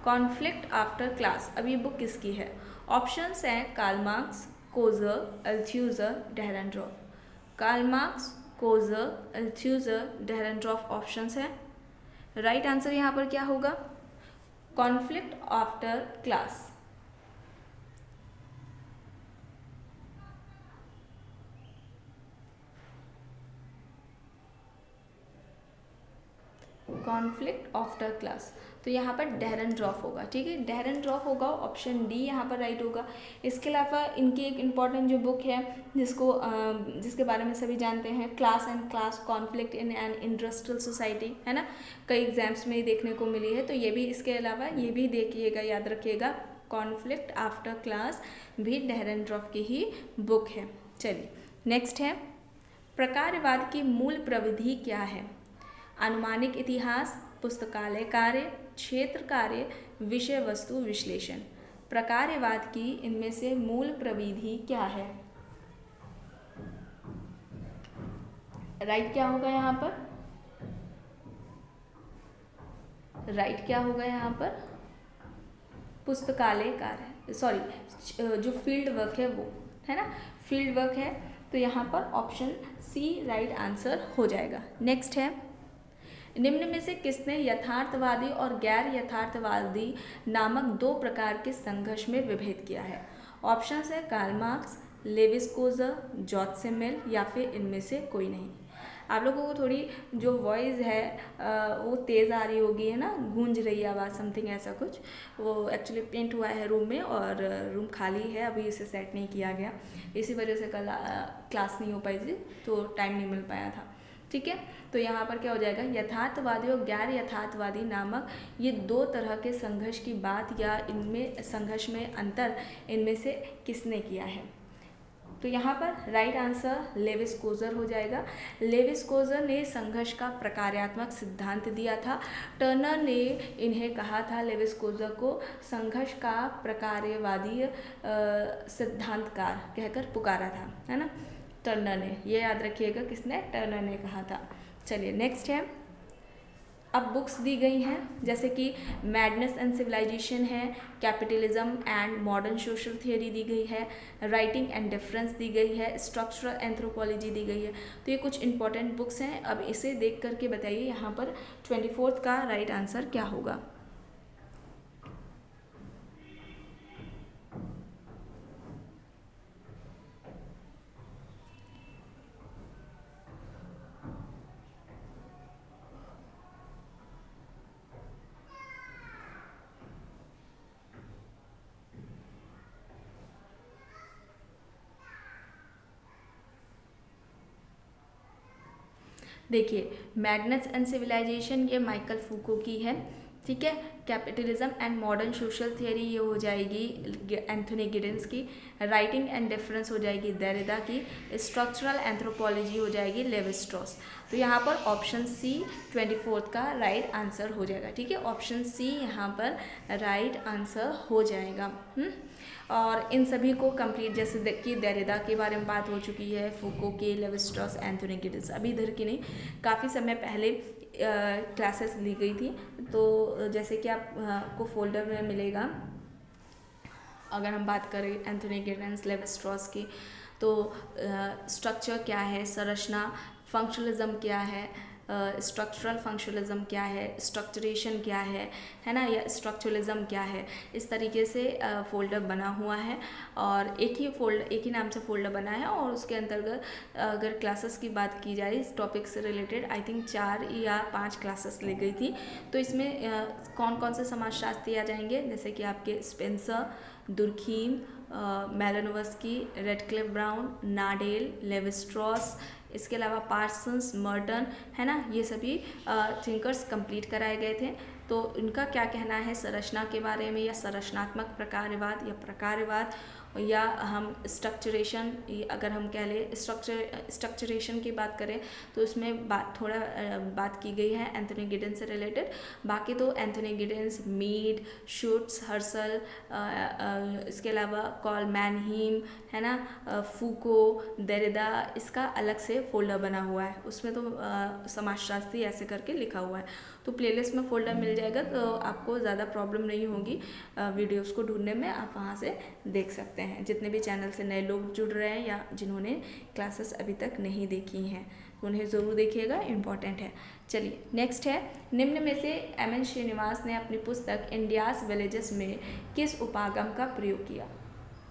Conflict after class, अब ये बुक किसकी है? ऑप्शंस हैं Karl Marx, Coser, Althusser, Dahrendorf. Karl Marx, Coser, Althusser, Dahrendorf options हैं। राइट आंसर यहाँ पर क्या होगा? Conflict after class. Conflict after class, तो यहाँ पर डेहरेनड्रॉफ होगा। ठीक है, डेहरेनड्रॉफ होगा। ऑप्शन डी यहाँ पर राइट होगा। इसके अलावा इनकी एक इम्पॉर्टेंट जो बुक है जिसके बारे में सभी जानते हैं, class and class conflict in an industrial society, है ना, कई एग्जाम्स में देखने को मिली है। तो ये भी, इसके अलावा ये भी देखिएगा, याद रखिएगा, कॉन्फ्लिक्ट आफ्टर क्लास भी डेहरेनड्रॉफ की ही बुक है। चलिए नेक्स्ट है, प्रकारवाद की मूल प्रविधि क्या है? अनुमानिक इतिहास, पुस्तकालय कार्य, क्षेत्र कार्य, विषय वस्तु विश्लेषण। प्रकारवाद की इनमें से मूल प्रविधि क्या है? राइट क्या होगा यहाँ पर? राइट क्या होगा यहाँ पर? पुस्तकालय कार्य, सॉरी जो फील्ड वर्क है वो, है ना, फील्ड वर्क है। तो यहाँ पर ऑप्शन सी राइट आंसर हो जाएगा। नेक्स्ट है, निम्न में से किसने यथार्थवादी और गैर यथार्थवादी नामक दो प्रकार के संघर्ष में विभेद किया है? ऑप्शंस है Karl Marx, Lewis Coser, George Simmel, या फिर इनमें से कोई नहीं। आप लोगों को थोड़ी जो वॉइस है वो तेज़ आ रही होगी, है ना, गूंज रही है आवाज़, समथिंग ऐसा कुछ। वो एक्चुअली पेंट हुआ है रूम में और रूम खाली है, अभी इसे सेट नहीं किया गया, इसी वजह से कल क्लास नहीं हो पाई थी, तो टाइम नहीं मिल पाया था। ठीक है, तो यहाँ पर क्या हो जाएगा, यथार्थवादी और गैर यथार्थवादी नामक ये दो तरह के संघर्ष की बात, या इनमें संघर्ष में अंतर इनमें से किसने किया है? तो यहाँ पर राइट आंसर लेविस कोजर हो जाएगा। लेविस कोजर ने संघर्ष का प्रकार्यात्मक सिद्धांत दिया था। टर्नर ने इन्हें कहा था, लेविस कोजर को, संघर्ष का प्रकार्यवादी सिद्धांतकार कहकर पुकारा था, है ना, टर्नर ने। ये याद रखिएगा, किसने? टर्नर ने कहा था। चलिए नेक्स्ट है। अब बुक्स दी गई हैं, जैसे कि मैडनेस एंड सिविलाइजेशन है, capitalism and modern social theory दी गई है, राइटिंग एंड डिफरेंस दी गई है, स्ट्रक्चरल एंथ्रोपोलॉजी दी गई है। तो ये कुछ इंपॉर्टेंट बुक्स हैं। अब इसे देख करके बताइए यहाँ पर 24 का राइट आंसर क्या होगा। देखिए, मैडनेस एंड सिविलाइजेशन ये माइकल फूको की है, ठीक है। Capitalism and modern social theory ये हो जाएगी एंथोनी गिडेंस की। राइटिंग एंड डिफरेंस हो जाएगी देरिदा की। स्ट्रक्चरल एंथ्रोपोलॉजी हो जाएगी लेवी स्ट्रॉस। तो यहाँ पर ऑप्शन सी 24 का राइट आंसर हो जाएगा, ठीक है। ऑप्शन सी यहाँ पर राइट आंसर हो जाएगा। और इन सभी को कंप्लीट, जैसे कि देरिदा के बारे में बात हो चुकी है, फूको के, लेवी स्ट्रॉस, एंथोनी गिडेंस, अभी इधर की नहीं, काफ़ी समय पहले क्लासेस ली गई थी। तो जैसे कि आपको फोल्डर में मिलेगा, अगर हम बात करें एंथोनी गिडेंस, लेवी स्ट्रॉस की, तो स्ट्रक्चर क्या है, संरचना, फंक्शनलिज्म क्या है, स्ट्रक्चरल फंक्शनलिज्म क्या है, स्ट्रक्चरेशन क्या है ना, या स्ट्रक्चरलिज्म क्या है, इस तरीके से फोल्डर बना हुआ है। और एक ही नाम से फोल्डर बना है। और उसके अंतर्गत अगर क्लासेस की बात की जाए इस टॉपिक से रिलेटेड, आई थिंक 4 या 5 क्लासेस ली गई थी। तो इसमें कौन कौन से समाजशास्त्री आ जाएंगे, जैसे कि आपके Spencer, Durkheim, Malinowski, Radcliffe Brown, Nadel, Levi Strauss, इसके अलावा पार्सन्स, मर्टन, है ना, ये सभी थिंकर्स कंप्लीट कराए गए थे। तो इनका क्या कहना है संरचना के बारे में, या संरचनात्मक प्रकारवाद या प्रकारवाद, या हम स्ट्रक्चरेशन, अगर हम कह लें स्ट्रक्चरेशन की बात करें तो उसमें बात की गई है एंथोनी गिडेंस से रिलेटेड। बाकी तो एंथोनी गिडेंस, मीड, शुट्स, हर्सल, इसके अलावा कॉल मैनहीम, है ना, फूको, देरिदा, इसका अलग से फोल्डर बना हुआ है, उसमें तो समाजशास्त्री ऐसे करके लिखा हुआ है। तो प्लेलिस्ट में फोल्डर मिल जाएगा, तो आपको ज़्यादा प्रॉब्लम नहीं होगी वीडियोस को ढूंढने में, आप वहाँ से देख सकते हैं। जितने भी चैनल से नए लोग जुड़ रहे हैं या जिन्होंने क्लासेस अभी तक नहीं देखी हैं, उन्हें ज़रूर देखिएगा, इम्पॉर्टेंट है। चलिए नेक्स्ट है, निम्न में से एम.एन. श्रीनिवास ने अपनी पुस्तक इंडियाज़ विलेजेस में किस उपागम का प्रयोग किया।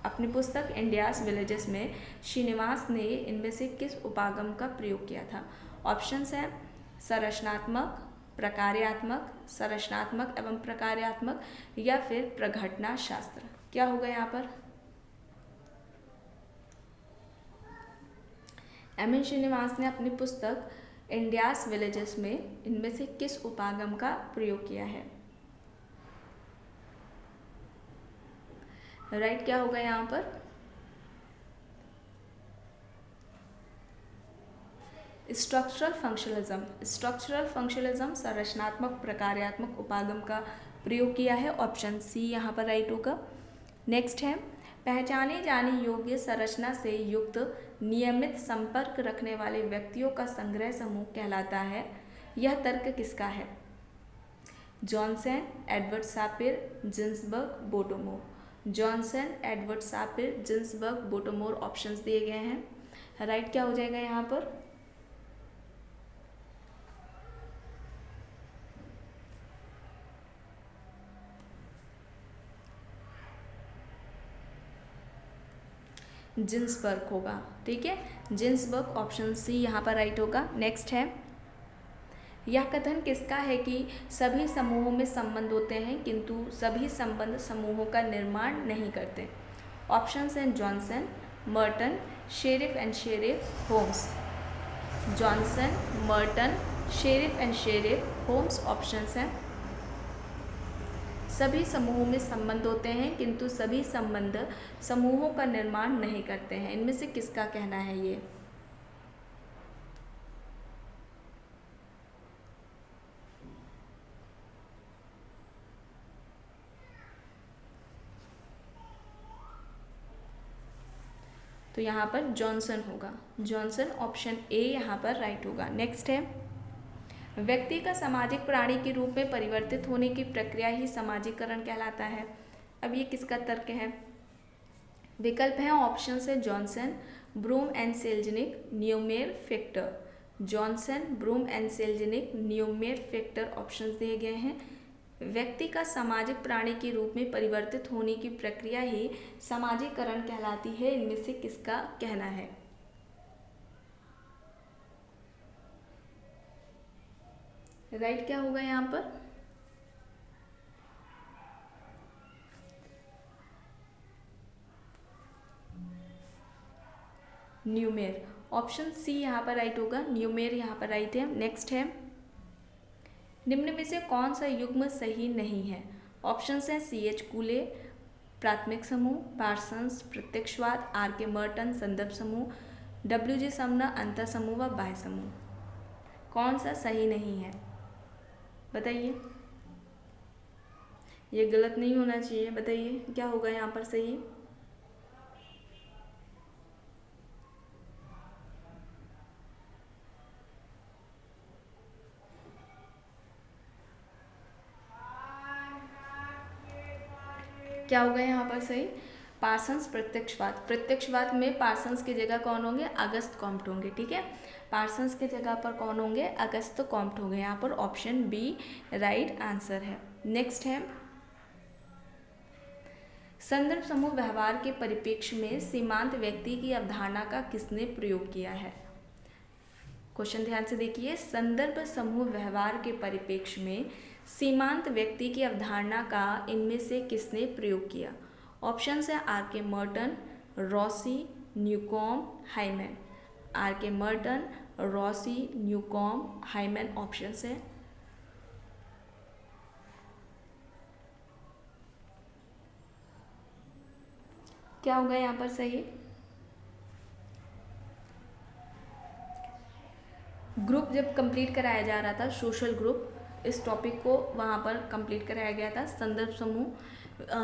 अपनी पुस्तक इंडियाज़ विलेजेस में श्रीनिवास ने इनमें से किस उपागम का प्रयोग किया था। ऑप्शंस हैं संरचनात्मक, प्रकार्यात्मक, संरचनात्मक एवं प्रकार्यात्मक, या फिर प्रघटना शास्त्र। क्या होगा यहाँ पर? एम.एन. श्रीनिवास ने अपनी पुस्तक इंडियाज़ विलेजेस में इनमें से किस उपागम का प्रयोग किया है। राइट क्या होगा यहाँ पर? Structural functionalism. स्ट्रक्चरल फंक्शनलिज्म संरचनात्मक प्रकार्यात्मक उपागम का प्रयोग किया है। ऑप्शन सी यहाँ पर राइट होगा। नेक्स्ट है, पहचाने जाने योग्य संरचना से युक्त नियमित संपर्क रखने वाले व्यक्तियों का संग्रह समूह कहलाता है। यह तर्क किसका है? Johnson, Edward Sapir, Ginsberg, Bottomore. Johnson, Edward Sapir, Ginsberg, Bottomore options दिए गए हैं। राइट क्या हो जाएगा यहाँ पर? जिन्सबर्ग होगा, ठीक है। जिन्सबर्ग ऑप्शन सी यहाँ पर राइट होगा। नेक्स्ट है, यह कथन किसका है कि सभी समूहों में संबंध होते हैं किंतु सभी संबंध समूहों का निर्माण नहीं करते। ऑप्शंस हैं Johnson, Merton, Sherif and Sherif, Homans. Johnson, Merton, Sherif and Sherif, Homans options हैं। सभी समूहों में संबंध होते हैं किंतु सभी संबंध समूहों का निर्माण नहीं करते हैं। इनमें से किसका कहना है ये? तो यहाँ पर जॉनसन होगा। जॉनसन ऑप्शन ए यहाँ पर राइट होगा। नेक्स्ट है, व्यक्ति का सामाजिक प्राणी के रूप में परिवर्तित होने की प्रक्रिया ही सामाजिकरण कहलाता है। अब ये किसका तर्क है? विकल्प है, ऑप्शन है Johnson, Broom and Selznick, Neumeyer, Fichter. Johnson, Broom and Selznick, Neumeyer, Fichter options दिए गए हैं। व्यक्ति का सामाजिक प्राणी के रूप में परिवर्तित होने की प्रक्रिया ही सामाजिकरण कहलाती है। इनमें से किसका कहना है? राइट क्या होगा यहाँ पर? न्यूमेर, ऑप्शन सी यहाँ पर राइट होगा। न्यूमेर यहाँ पर राइट है। नेक्स्ट है, निम्न में से कौन सा युग्म सही नहीं है? ऑप्शंस हैं सी एच कूले प्राथमिक समूह, पार्सन्स प्रत्यक्षवाद, आर के मर्टन संदर्भ समूह, डब्ल्यू जी समना अंतर समूह व बाह्य समूह। कौन सा सही नहीं है बताइए? ये गलत नहीं होना चाहिए, बताइए क्या होगा यहाँ पर सही? क्या होगा यहाँ पर सही? पार्सन्स प्रत्यक्षवाद। प्रत्यक्षवाद में पार्सन्स की जगह कौन होंगे? अगस्त कॉम्ट होंगे। ठीक है, पार्सन्स की जगह पर कौन होंगे? अगस्त कॉम्ट होंगे। यहाँ पर ऑप्शन बी राइट आंसर है। नेक्स्ट है, संदर्भ समूह व्यवहार के परिप्रेक्ष्य में सीमांत व्यक्ति की अवधारणा का किसने प्रयोग किया है? क्वेश्चन ध्यान से देखिए, संदर्भ समूह व्यवहार के परिप्रेक्ष्य में सीमांत व्यक्ति की अवधारणा का इनमें से किसने प्रयोग किया? ऑप्शन है are K Merton, Rossi, Newcom, हाइमैन। Are K Merton, Rossi, Newcom, हाइमैन option है। क्या होगा यहाँ पर सही? ग्रुप जब कंप्लीट कराया जा रहा था, सोशल ग्रुप, इस टॉपिक को वहाँ पर कंप्लीट कराया गया था। संदर्भ समूह,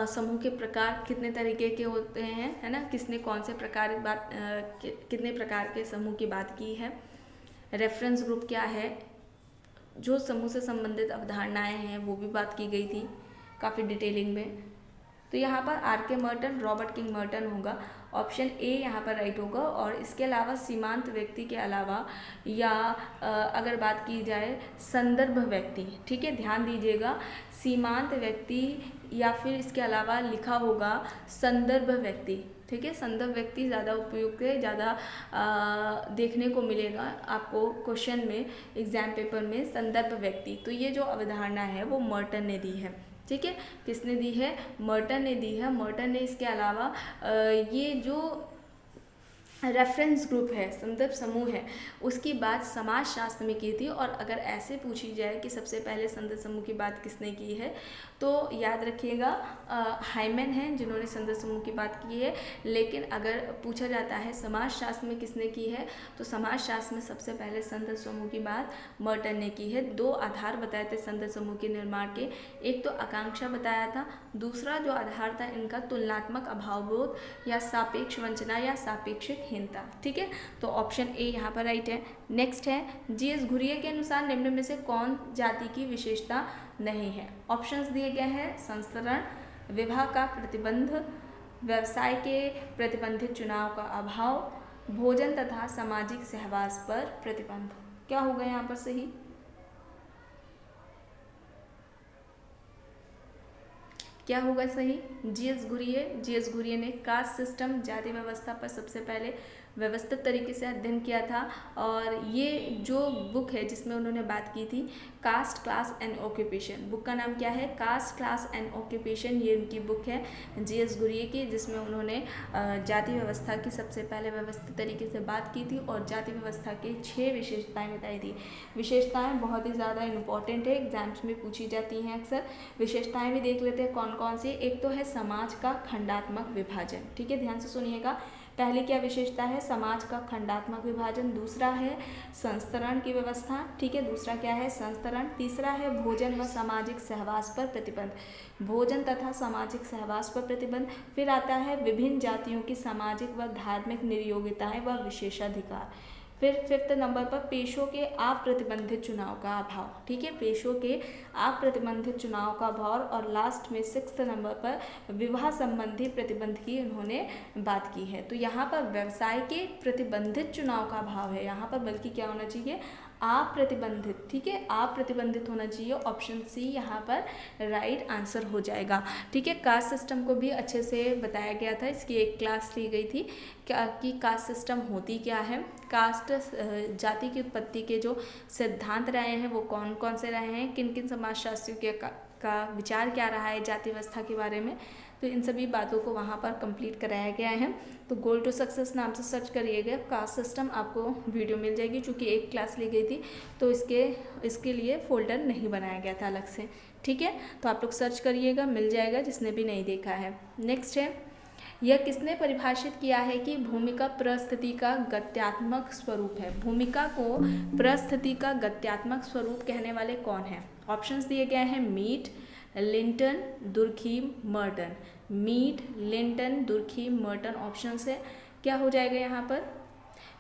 समूह के प्रकार कितने तरीके के होते हैं, है ना, किसने कौन से प्रकार कितने प्रकार के समूह की बात की है, रेफरेंस ग्रुप क्या है, जो समूह से संबंधित अवधारणाएं हैं वो भी बात की गई थी काफ़ी डिटेलिंग में। तो यहाँ पर are K Merton, Robert king Merton होगा। ऑप्शन ए यहाँ पर राइट होगा। और इसके अलावा सीमांत व्यक्ति के अलावा या अगर बात की जाए संदर्भ व्यक्ति, ठीक है, ध्यान दीजिएगा, सीमांत व्यक्ति या फिर इसके अलावा लिखा होगा संदर्भ व्यक्ति। ठीक है, संदर्भ व्यक्ति ज़्यादा उपयुक्त है, ज़्यादा देखने को मिलेगा आपको क्वेश्चन में, एग्जाम पेपर में, संदर्भ व्यक्ति। तो ये जो अवधारणा है वो मर्टन ने दी है। ठीक है, किसने दी है? मर्टन ने दी है। मर्टन ने इसके अलावा ये जो रेफरेंस ग्रुप है, संदर्भ समूह है, उसकी बात समाजशास्त्र में की थी। और अगर ऐसे पूछी जाए कि सबसे पहले संदर्भ समूह की बात किसने की है, तो याद रखिएगा हाइमैन हैं जिन्होंने संदर्भ समूह की बात की है। लेकिन अगर पूछा जाता है समाजशास्त्र में किसने की है, तो समाजशास्त्र में सबसे पहले संदर्भ समूह की बात मर्टन ने की है। दो आधार बताए थे संदर्भ समूह के निर्माण के, एक तो आकांक्षा बताया था, दूसरा जो आधार था इनका तुलनात्मक अभावबोध या सापेक्ष वंचना या सापेक्षिक हीनता। ठीक है, तो ऑप्शन ए यहाँ पर राइट है। नेक्स्ट है, जी.एस. घुरिये के अनुसार निम्न में से कौन जाति की विशेषता नहीं है? ऑप्शंस दिए गए हैं संस्तरण, विवाह का प्रतिबंध, व्यवसाय के प्रतिबंधित चुनाव का अभाव, भोजन तथा सामाजिक सहवास पर प्रतिबंध। क्या होगा यहाँ पर सही? क्या होगा सही? जी.एस. घुरिये ने कास्ट सिस्टम, जाति व्यवस्था पर सबसे पहले व्यवस्थित तरीके से अध्ययन किया था। और ये जो बुक है जिसमें उन्होंने बात की थी caste class and occupation, book का नाम क्या है? कास्ट क्लास एंड ऑक्यूपेशन, ये उनकी बुक है GS गुरिये की, जिसमें उन्होंने जाति व्यवस्था की सबसे पहले व्यवस्थित तरीके से बात की थी और जाति व्यवस्था के 6 विशेषताएं बताई थी। विशेषताएं बहुत ही ज़्यादा इम्पॉर्टेंट है, एग्जाम्स में पूछी जाती हैं अक्सर। विशेषताएं भी देख लेते हैं कौन कौन सी। एक तो है समाज का खंडात्मक विभाजन, ठीक है, ध्यान से सुनिएगा। पहली क्या विशेषता है? समाज का खंडात्मक विभाजन। दूसरा है संस्तरण की व्यवस्था, ठीक है, दूसरा क्या है? संस्तरण। तीसरा है भोजन व सामाजिक सहवास पर प्रतिबंध, भोजन तथा सामाजिक सहवास पर प्रतिबंध। फिर आता है विभिन्न जातियों की सामाजिक व धार्मिक निर्योग्यताएं व विशेषाधिकार। फिर 5th नंबर पर पेशों के अप्रतिबंधित चुनाव का अभाव, ठीक है, पेशों के अप्रतिबंधित चुनाव का अभाव। और लास्ट में 6th नंबर पर विवाह संबंधी प्रतिबंध की उन्होंने बात की है। तो यहाँ पर व्यवसाय के प्रतिबंधित चुनाव का अभाव है, यहाँ पर बल्कि क्या होना चाहिए? अप्रतिबंधित, ठीक है, अप्रतिबंधित होना चाहिए। ऑप्शन सी यहाँ पर राइट आंसर हो जाएगा, ठीक है। कास्ट सिस्टम को भी अच्छे से बताया गया था, इसकी एक क्लास ली गई थी क्या कि कास्ट सिस्टम होती क्या है, कास्ट जाति की उत्पत्ति के जो सिद्धांत रहे हैं वो कौन कौन से रहे हैं, किन किन समाजशास्त्रियों के का विचार क्या रहा है जाति व्यवस्था के बारे में। तो इन सभी बातों को वहाँ पर कंप्लीट कराया गया है। तो गोल टू सक्सेस नाम से सर्च करिएगा, कास्ट सिस्टम आपको वीडियो मिल जाएगी। चूँकि एक क्लास ली गई थी तो इसके लिए फ़ोल्डर नहीं बनाया गया था अलग से, ठीक है। तो आप लोग सर्च करिएगा, मिल जाएगा जिसने भी नहीं देखा है। नेक्स्ट है, यह किसने परिभाषित किया है कि भूमिका परिस्थिति का गत्यात्मक स्वरूप है? भूमिका को परिस्थिति का गत्यात्मक स्वरूप कहने वाले कौन हैं? ऑप्शंस दिए गए हैं Mead, Linton, Durkheim, Merton. Mead, Linton, Durkheim, Merton option से क्या हो जाएगा यहाँ पर?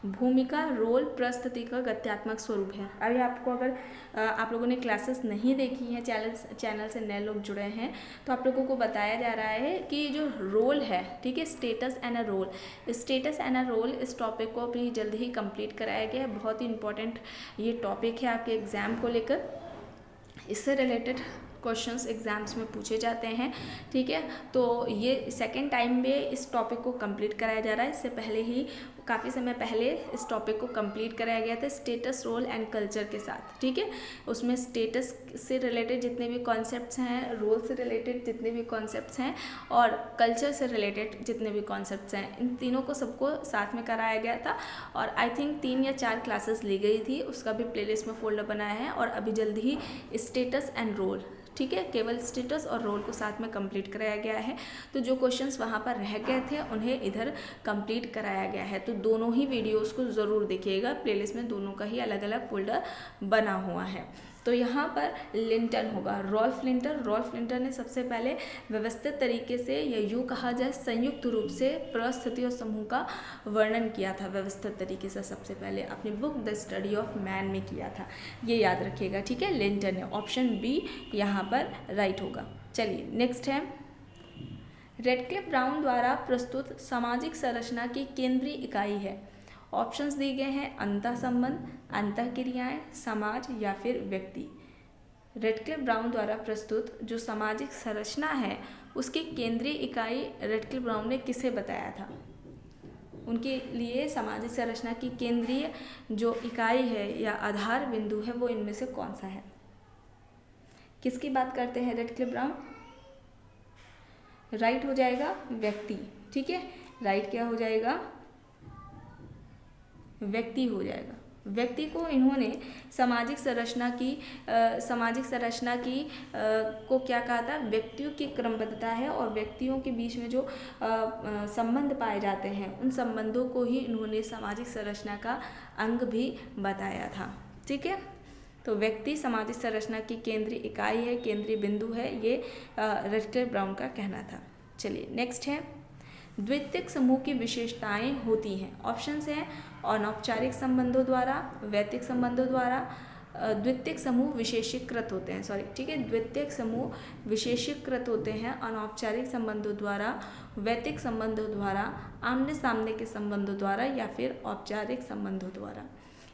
भूमिका, रोल, परिस्थिति का गत्यात्मक स्वरूप है। अभी आपको अगर आप लोगों ने क्लासेस नहीं देखी हैं, चैनल से नए लोग जुड़े हैं, तो आप लोगों को बताया जा रहा है कि जो रोल है, ठीक है, status and a role, status and a role, इस टॉपिक को अभी जल्द ही कंप्लीट कराया गया है। बहुत ही इंपॉर्टेंट ये टॉपिक है आपके एग्ज़ाम को लेकर, इससे रिलेटेड क्वेश्चंस एग्जाम्स में पूछे जाते हैं, ठीक है। तो ये सेकेंड टाइम में इस टॉपिक को कंप्लीट कराया जा रहा है। इससे पहले ही काफ़ी समय पहले इस टॉपिक को कंप्लीट कराया गया था स्टेटस, रोल एंड कल्चर के साथ, ठीक है। उसमें स्टेटस से रिलेटेड जितने भी कॉन्सेप्ट्स हैं, रोल से रिलेटेड जितने भी कॉन्सेप्ट्स हैं और कल्चर से रिलेटेड जितने भी कॉन्सेप्ट्स हैं, इन तीनों को सबको साथ में कराया गया था। और आई थिंक 3 या 4 क्लासेस ली गई थी, उसका भी प्लेलिस्ट में फोल्डर बनाया है। और अभी जल्द ही स्टेटस एंड रोल, ठीक है, केवल स्टेटस और रोल को साथ में कंप्लीट कराया गया है। तो जो क्वेश्चंस वहाँ पर रह गए थे उन्हें इधर कंप्लीट कराया गया है। तो दोनों ही वीडियोस को ज़रूर देखिएगा, प्लेलिस्ट में दोनों का ही अलग अलग फोल्डर बना हुआ है। तो यहाँ पर लिंटन होगा, रॉल्फ लिंटन ने सबसे पहले व्यवस्थित तरीके से, या यूँ कहा जाए संयुक्त रूप से परिस्थिति और समूह का वर्णन किया था व्यवस्थित तरीके से, सबसे पहले अपनी book the study of man में किया था। ये याद रखिएगा, ठीक है, लिंटन है। ऑप्शन बी यहाँ पर राइट होगा। चलिए नेक्स्ट है, रेडक्लिफ ब्राउन द्वारा प्रस्तुत सामाजिक संरचना की केंद्रीय इकाई है। ऑप्शंस दिए गए हैं अंतः संबंध, अंतः क्रियाएं, समाज या फिर व्यक्ति। रेडक्लिफ ब्राउन द्वारा प्रस्तुत जो सामाजिक संरचना है उसकी केंद्रीय इकाई रेडक्लिफ ब्राउन ने किसे बताया था? उनके लिए सामाजिक संरचना की केंद्रीय जो इकाई है या आधार बिंदु है वो इनमें से कौन सा है? किसकी बात करते हैं रेडक्लिफ ब्राउन? राइट हो जाएगा व्यक्ति, ठीक है, राइट क्या हो जाएगा? व्यक्ति हो जाएगा। व्यक्ति को इन्होंने सामाजिक संरचना की को क्या कहा था? व्यक्तियों की क्रमबद्धता है और व्यक्तियों के बीच में जो संबंध पाए जाते हैं उन संबंधों को ही इन्होंने सामाजिक संरचना का अंग भी बताया था, ठीक है। तो व्यक्ति सामाजिक संरचना की केंद्रीय इकाई है, केंद्रीय बिंदु है, ये रेडक्लिफ ब्राउन का कहना था। चलिए नेक्स्ट है, द्वितीयक समूह की विशेषताएं होती हैं। ऑप्शंस हैं अनौपचारिक संबंधों द्वारा, वैयक्तिक संबंधों द्वारा, द्वितीयक समूह विशेषीकृत होते हैं, ठीक है, द्वितीयक समूह विशेषीकृत होते हैं अनौपचारिक संबंधों द्वारा, वैयक्तिक संबंधों द्वारा, आमने सामने के संबंधों द्वारा या फिर औपचारिक संबंधों द्वारा।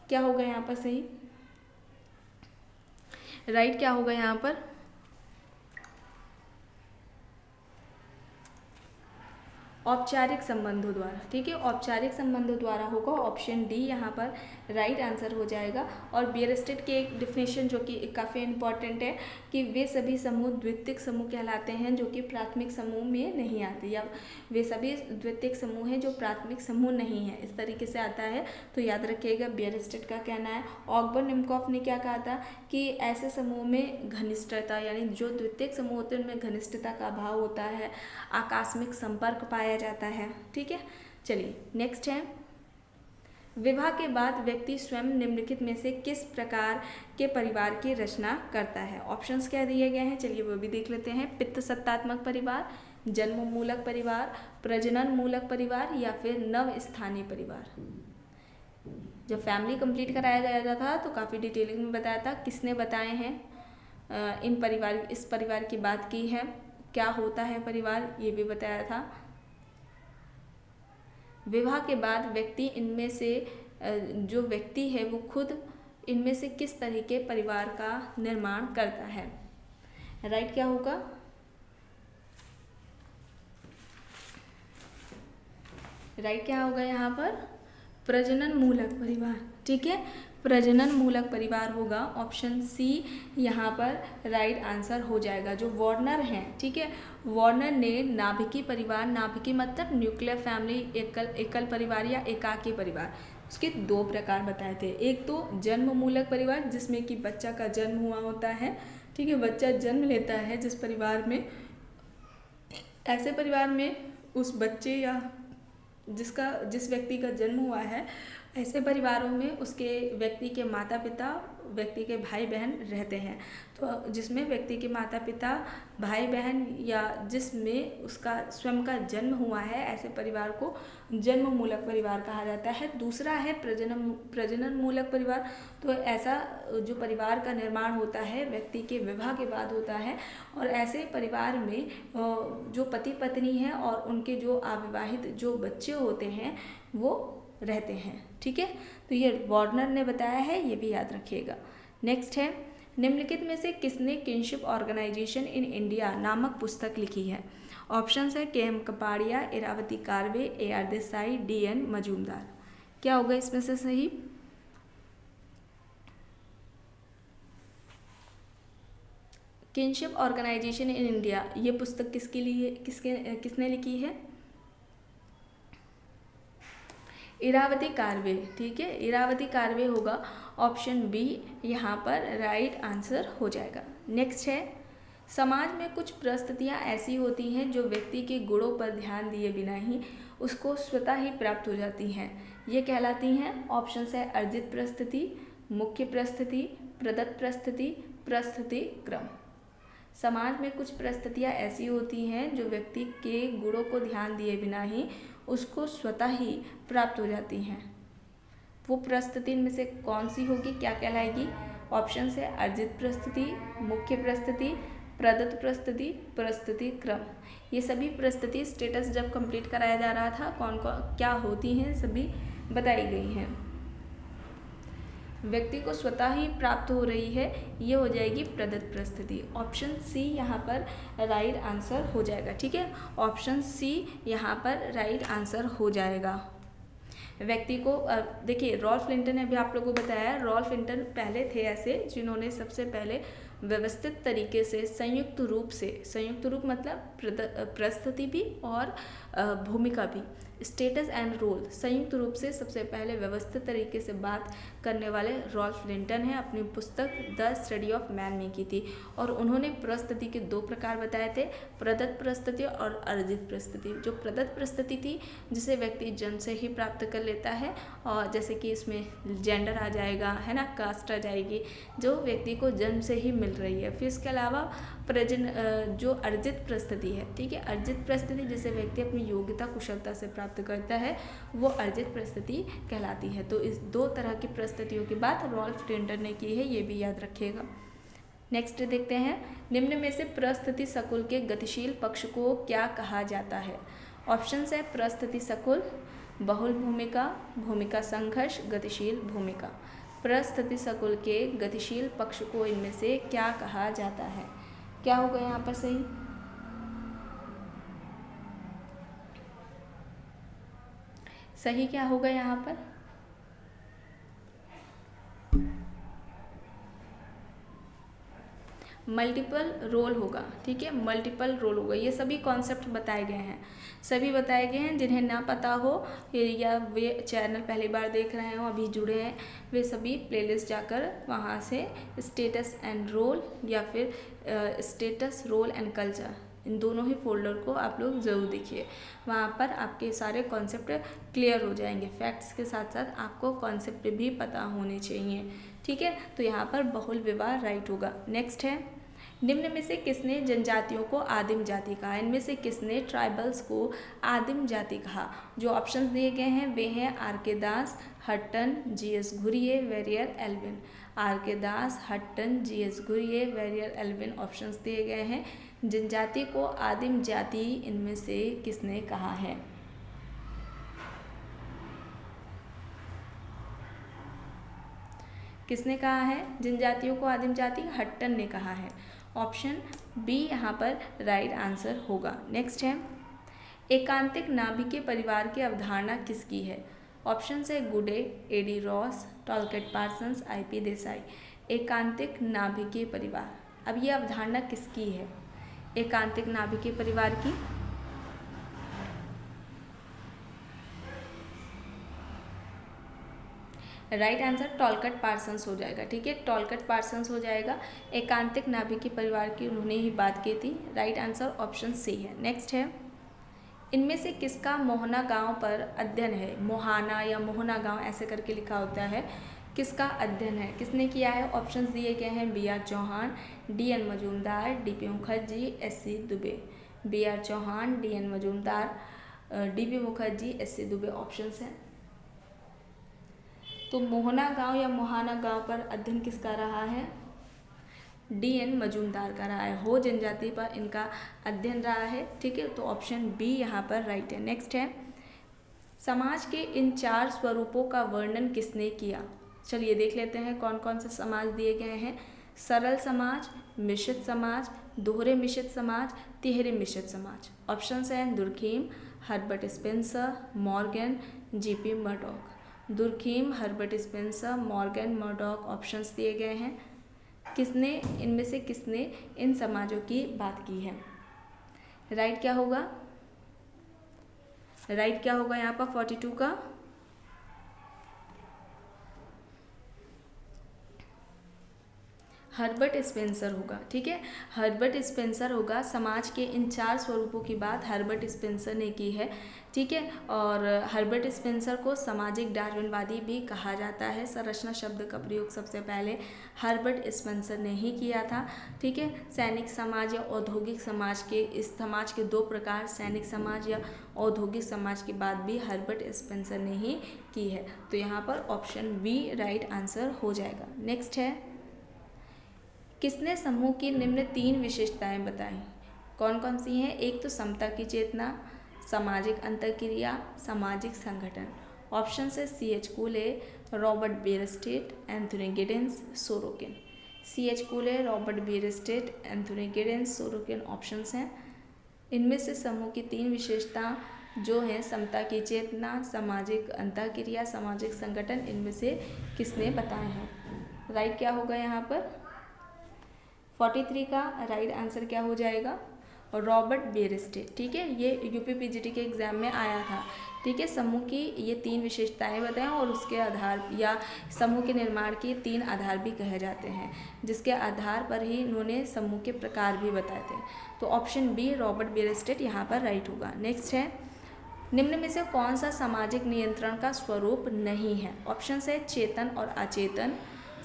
क्या होगा यहाँ पर सही? राइट क्या होगा यहाँ पर? औपचारिक संबंधों द्वारा, ठीक है, औपचारिक संबंधों द्वारा होगा, ऑप्शन डी यहाँ पर राइट आंसर हो जाएगा। और बियर स्टेट की एक डिफिनेशन जो कि काफ़ी इंपॉर्टेंट है कि वे सभी समूह द्वितीयक समूह कहलाते हैं जो कि प्राथमिक समूह में नहीं आते, या वे सभी द्वितीयक समूह हैं जो प्राथमिक समूह नहीं है, इस तरीके से आता है। तो याद रखिएगा बियर स्टेट का कहना है। ऑगबर्न निमकॉफ ने क्या कहा था कि ऐसे समूह में घनिष्ठता, यानी जो द्वितीयक समूह होते हैं उनमें घनिष्ठता का अभाव होता है, आकस्मिक संपर्क पाया जाता है, ठीक है। चलिए नेक्स्ट है, विवाह के बाद व्यक्ति स्वयं निम्नलिखित में से किस प्रकार के परिवार की रचना करता है। ऑप्शंस क्या दिए गए हैं, चलिए वो भी देख लेते हैं। पितृ सत्तात्मक परिवार, जन्म मूलक परिवार, प्रजनन मूलक परिवार, या फिर नव स्थानीय परिवार। जब फैमिली कंप्लीट कराया गया था तो काफ़ी डिटेलिंग में बताया था, किसने बताए हैं इस परिवार की बात की है, क्या होता है परिवार, ये भी बताया था। विवाह के बाद व्यक्ति इनमें से जो व्यक्ति है वो खुद इनमें से किस तरह के परिवार का निर्माण करता है। राइट क्या होगा, राइट क्या होगा यहाँ पर, प्रजनन मूलक परिवार, ठीक है, प्रजनन मूलक परिवार होगा। ऑप्शन सी यहाँ पर राइट आंसर हो जाएगा। जो वार्नर हैं, ठीक है, वार्नर ने नाभिकीय परिवार, नाभिकीय मतलब न्यूक्लियर फैमिली, एकल परिवार या एकाकी परिवार, उसके दो प्रकार बताए थे। एक तो जन्म मूलक परिवार जिसमें कि बच्चा का जन्म हुआ होता है, ठीक है, बच्चा जन्म लेता है जिस परिवार में, ऐसे परिवार में उस बच्चे या जिस व्यक्ति का जन्म हुआ है, ऐसे परिवारों में उसके व्यक्ति के माता पिता, व्यक्ति के भाई बहन रहते हैं। तो जिसमें व्यक्ति के माता पिता, भाई बहन या जिसमें उसका स्वयं का जन्म हुआ है, ऐसे परिवार को जन्म मूलक परिवार कहा जाता है। दूसरा है प्रजनन मूलक परिवार। तो ऐसा जो परिवार का निर्माण होता है व्यक्ति के विवाह के बाद होता है, और ऐसे परिवार में जो पति पत्नी है और उनके जो अविवाहित जो बच्चे होते हैं वो रहते हैं, ठीक है। तो ये वार्नर ने बताया है, ये भी याद रखिएगा। नेक्स्ट है, निम्नलिखित में से किसने किनशिप ऑर्गेनाइजेशन इन इंडिया नामक पुस्तक लिखी है। ऑप्शंस है K M Kapadia, Irawati Karve, A R Desai, D N Majumdar. क्या होगा इसमें से सही, किनशिप ऑर्गेनाइजेशन इन इंडिया, ये पुस्तक किसने लिखी है, इरावती कार्वे, ठीक है, इरावती कार्वे होगा। ऑप्शन बी यहाँ पर राइट आंसर हो जाएगा। नेक्स्ट है, समाज में कुछ परिस्थितियाँ ऐसी होती हैं जो व्यक्ति के गुणों पर ध्यान दिए बिना ही उसको स्वतः ही प्राप्त हो जाती हैं, ये कहलाती हैं। ऑप्शन है अर्जित परिस्थिति, मुख्य परिस्थिति, प्रदत्त परिस्थिति, परिस्थिति क्रम। समाज में कुछ परिस्थितियाँ ऐसी होती हैं जो व्यक्ति के गुणों को ध्यान दिए बिना ही उसको स्वतः ही प्राप्त हो जाती हैं। वो परिस्थिति में से कौन सी होगी, क्या कहलाएगी। ऑप्शन है अर्जित परिस्थिति, मुख्य परिस्थिति, प्रदत्त परिस्थिति, परिस्थिति क्रम। ये सभी परिस्थिति स्टेटस जब कंप्लीट कराया जा रहा था कौन कौन क्या होती हैं सभी बताई गई हैं। व्यक्ति को स्वतः ही प्राप्त हो रही है, ये हो जाएगी प्रदत्त परिस्थिति। ऑप्शन सी यहाँ पर राइट आंसर हो जाएगा, ठीक है, ऑप्शन सी यहाँ पर राइट आंसर हो जाएगा। व्यक्ति को देखिए रॉल्फ लिंटन ने भी आप लोगों को बताया, रॉल्फ लिंटन पहले थे ऐसे जिन्होंने सबसे पहले व्यवस्थित तरीके से संयुक्त रूप मतलब परिस्थिति भी और भूमिका भी, स्टेटस एंड रोल, संयुक्त रूप से सबसे पहले व्यवस्थित तरीके से बात करने वाले रॉल्फ लिंटन हैं। अपनी पुस्तक द स्टडी ऑफ मैन में की थी और उन्होंने परिस्थिति के दो प्रकार बताए थे, प्रदत्त परिस्थिति और अर्जित परिस्थिति। जो प्रदत्त परिस्थिति थी जिसे व्यक्ति जन्म से ही प्राप्त कर लेता है, और जैसे कि इसमें जेंडर आ जाएगा, है ना, कास्ट आ जाएगी, जो व्यक्ति को जन्म से ही मिल रही है। फिर इसके अलावा जो अर्जित परिस्थिति है, ठीक है, अर्जित परिस्थिति जिसे व्यक्ति अपनी योग्यता कुशलता से प्राप्त करता है वो अर्जित परिस्थिति कहलाती है। तो इस दो तरह की परिस्थितियों की बात रॉल्फ लिंटन ने की है, ये भी याद रखिएगा। नेक्स्ट देखते हैं, निम्न में से परिस्थिति सकुल के गतिशील पक्ष को क्या कहा जाता है। ऑप्शन है परिस्थिति सकुल, बहुल भूमिका, भूमिका संघर्ष, गतिशील भूमिका। परिस्थिति सकुल के गतिशील पक्ष को इनमें से क्या कहा जाता है, क्या होगा यहाँ पर सही। सही क्या होगा यहाँ पर? मल्टीपल रोल होगा, ठीक है, मल्टीपल रोल होगा। ये सभी कॉन्सेप्ट बताए गए हैं, सभी बताए गए हैं। जिन्हें ना पता हो या वे चैनल पहली बार देख रहे हो, अभी जुड़े हैं, वे सभी प्लेलिस्ट जाकर वहाँ से स्टेटस एंड रोल या फिर स्टेटस रोल एंड कल्चर, इन दोनों ही फोल्डर को आप लोग ज़रूर देखिए। वहाँ पर आपके सारे कॉन्सेप्ट क्लियर हो जाएंगे। फैक्ट्स के साथ साथ आपको कॉन्सेप्ट भी पता होने चाहिए, ठीक है। तो यहाँ पर बहुल विवाह राइट होगा। नेक्स्ट है, निम्न में से किसने जनजातियों को आदिम जाति कहा? इनमें से किसने ट्राइबल्स को आदिम जाति कहा? जो ऑप्शंस दिए गए हैं वे हैं आर के दास, हट्टन, जी.एस. Ghurye, Verrier Elwin. R K Das, Hutton, जी.एस. घुरिये, वेरियर एल्विन ऑप्शंस दिए गए हैं। जनजाति को आदिम जाति इनमें से किसने कहा है? किसने कहा है जनजातियों को आदिम जाति? हट्टन ने कहा है। ऑप्शन बी यहाँ पर राइट आंसर होगा। नेक्स्ट है, एकांतिक नाभिकीय परिवार की अवधारणा किसकी है? ऑप्शन है गुडे, ए.डी. रॉस, टॉलकेट पार्सन्स, आई.पी. देसाई। एकांतिक नाभिकीय परिवार, अब ये अवधारणा किसकी है एकांतिक नाभिकीय परिवार की? राइट आंसर टॉलकट पार्सन्स हो जाएगा, ठीक है, टॉलकट पार्सन्स हो जाएगा। एकांतिक नाभिकीय परिवार की उन्होंने ही बात की थी। राइट आंसर ऑप्शन सी है। नेक्स्ट है, इनमें से किसका मोहना गांव पर अध्ययन है? मोहाना या मोहना गांव ऐसे करके लिखा होता है। किसका अध्ययन है, किसने किया है? ऑप्शंस दिए गए हैं B R Chauhan, D N Majumdar, D P Mukherjee, S C Dubey. B R Chauhan, D N Majumdar, D P Mukherjee, S C Dubey options हैं। तो मोहना गांव या मोहाना गांव पर अध्ययन किसका रहा है? डी एन मजूमदार का रहा है। हो जनजाति पर इनका अध्ययन रहा है, ठीक है। तो ऑप्शन बी यहाँ पर राइट है। नेक्स्ट है, समाज के इन 4 स्वरूपों का वर्णन किसने किया? चलिए देख लेते हैं कौन कौन से समाज दिए गए हैं। सरल समाज, मिश्रित समाज, दोहरे मिश्रित समाज, तिहरे मिश्रित समाज। ऑप्शंस हैं Durkheim, Herbert Spencer, Morgan, G P Murdock. Durkheim, Herbert Spencer, Morgan, Murdock options दिए गए हैं। किसने, इनमें से किसने इन समाजों की बात की है? राइट क्या होगा? राइट क्या होगा यहाँ पर 42 का? हर्बर्ट स्पेंसर होगा, ठीक है, हर्बर्ट स्पेंसर होगा। समाज के इन 4 स्वरूपों की बात हर्बर्ट स्पेंसर ने की है, ठीक है। और हर्बर्ट स्पेंसर को सामाजिक डार्विनवादी भी कहा जाता है। संरचना शब्द का प्रयोग सबसे पहले हर्बर्ट स्पेंसर ने ही किया था, ठीक है। सैनिक समाज या औद्योगिक समाज के, इस समाज के 2 प्रकार, सैनिक समाज या औद्योगिक समाज की बात भी हर्बर्ट स्पेंसर ने ही की है। तो यहाँ पर ऑप्शन बी राइट आंसर हो जाएगा। नेक्स्ट है, किसने समूह की निम्न 3 विशेषताएं बताई? कौन कौन सी हैं? एक तो समता की चेतना, सामाजिक अंतरक्रिया, सामाजिक संगठन। ऑप्शन से C.H. Cooley, Robert Bierstedt, Anthony Giddens, Sorokin. C.H. Cooley, Robert Bierstedt, Anthony Giddens, Sorokin options हैं। इनमें से समूह की 3 विशेषता जो हैं समता की चेतना, सामाजिक अंतरक्रिया, सामाजिक संगठन, इनमें से किसने बताए हैं? राइट क्या होगा यहाँ पर? 43 का राइट आंसर क्या हो जाएगा? रॉबर्ट बेयरस्टेट, ठीक है। ये यूपी पीजीटी के एग्जाम में आया था, ठीक है। समूह की ये 3 विशेषताएं बताएं और उसके आधार या समूह के निर्माण के 3 आधार भी कहे जाते हैं, जिसके आधार पर ही इन्होंने समूह के प्रकार भी बताए थे। तो ऑप्शन बी रॉबर्ट बेयरस्टेट यहाँ पर राइट होगा। नेक्स्ट है, निम्न में से कौन सा सामाजिक नियंत्रण का स्वरूप नहीं है? ऑप्शन है चेतन और अचेतन,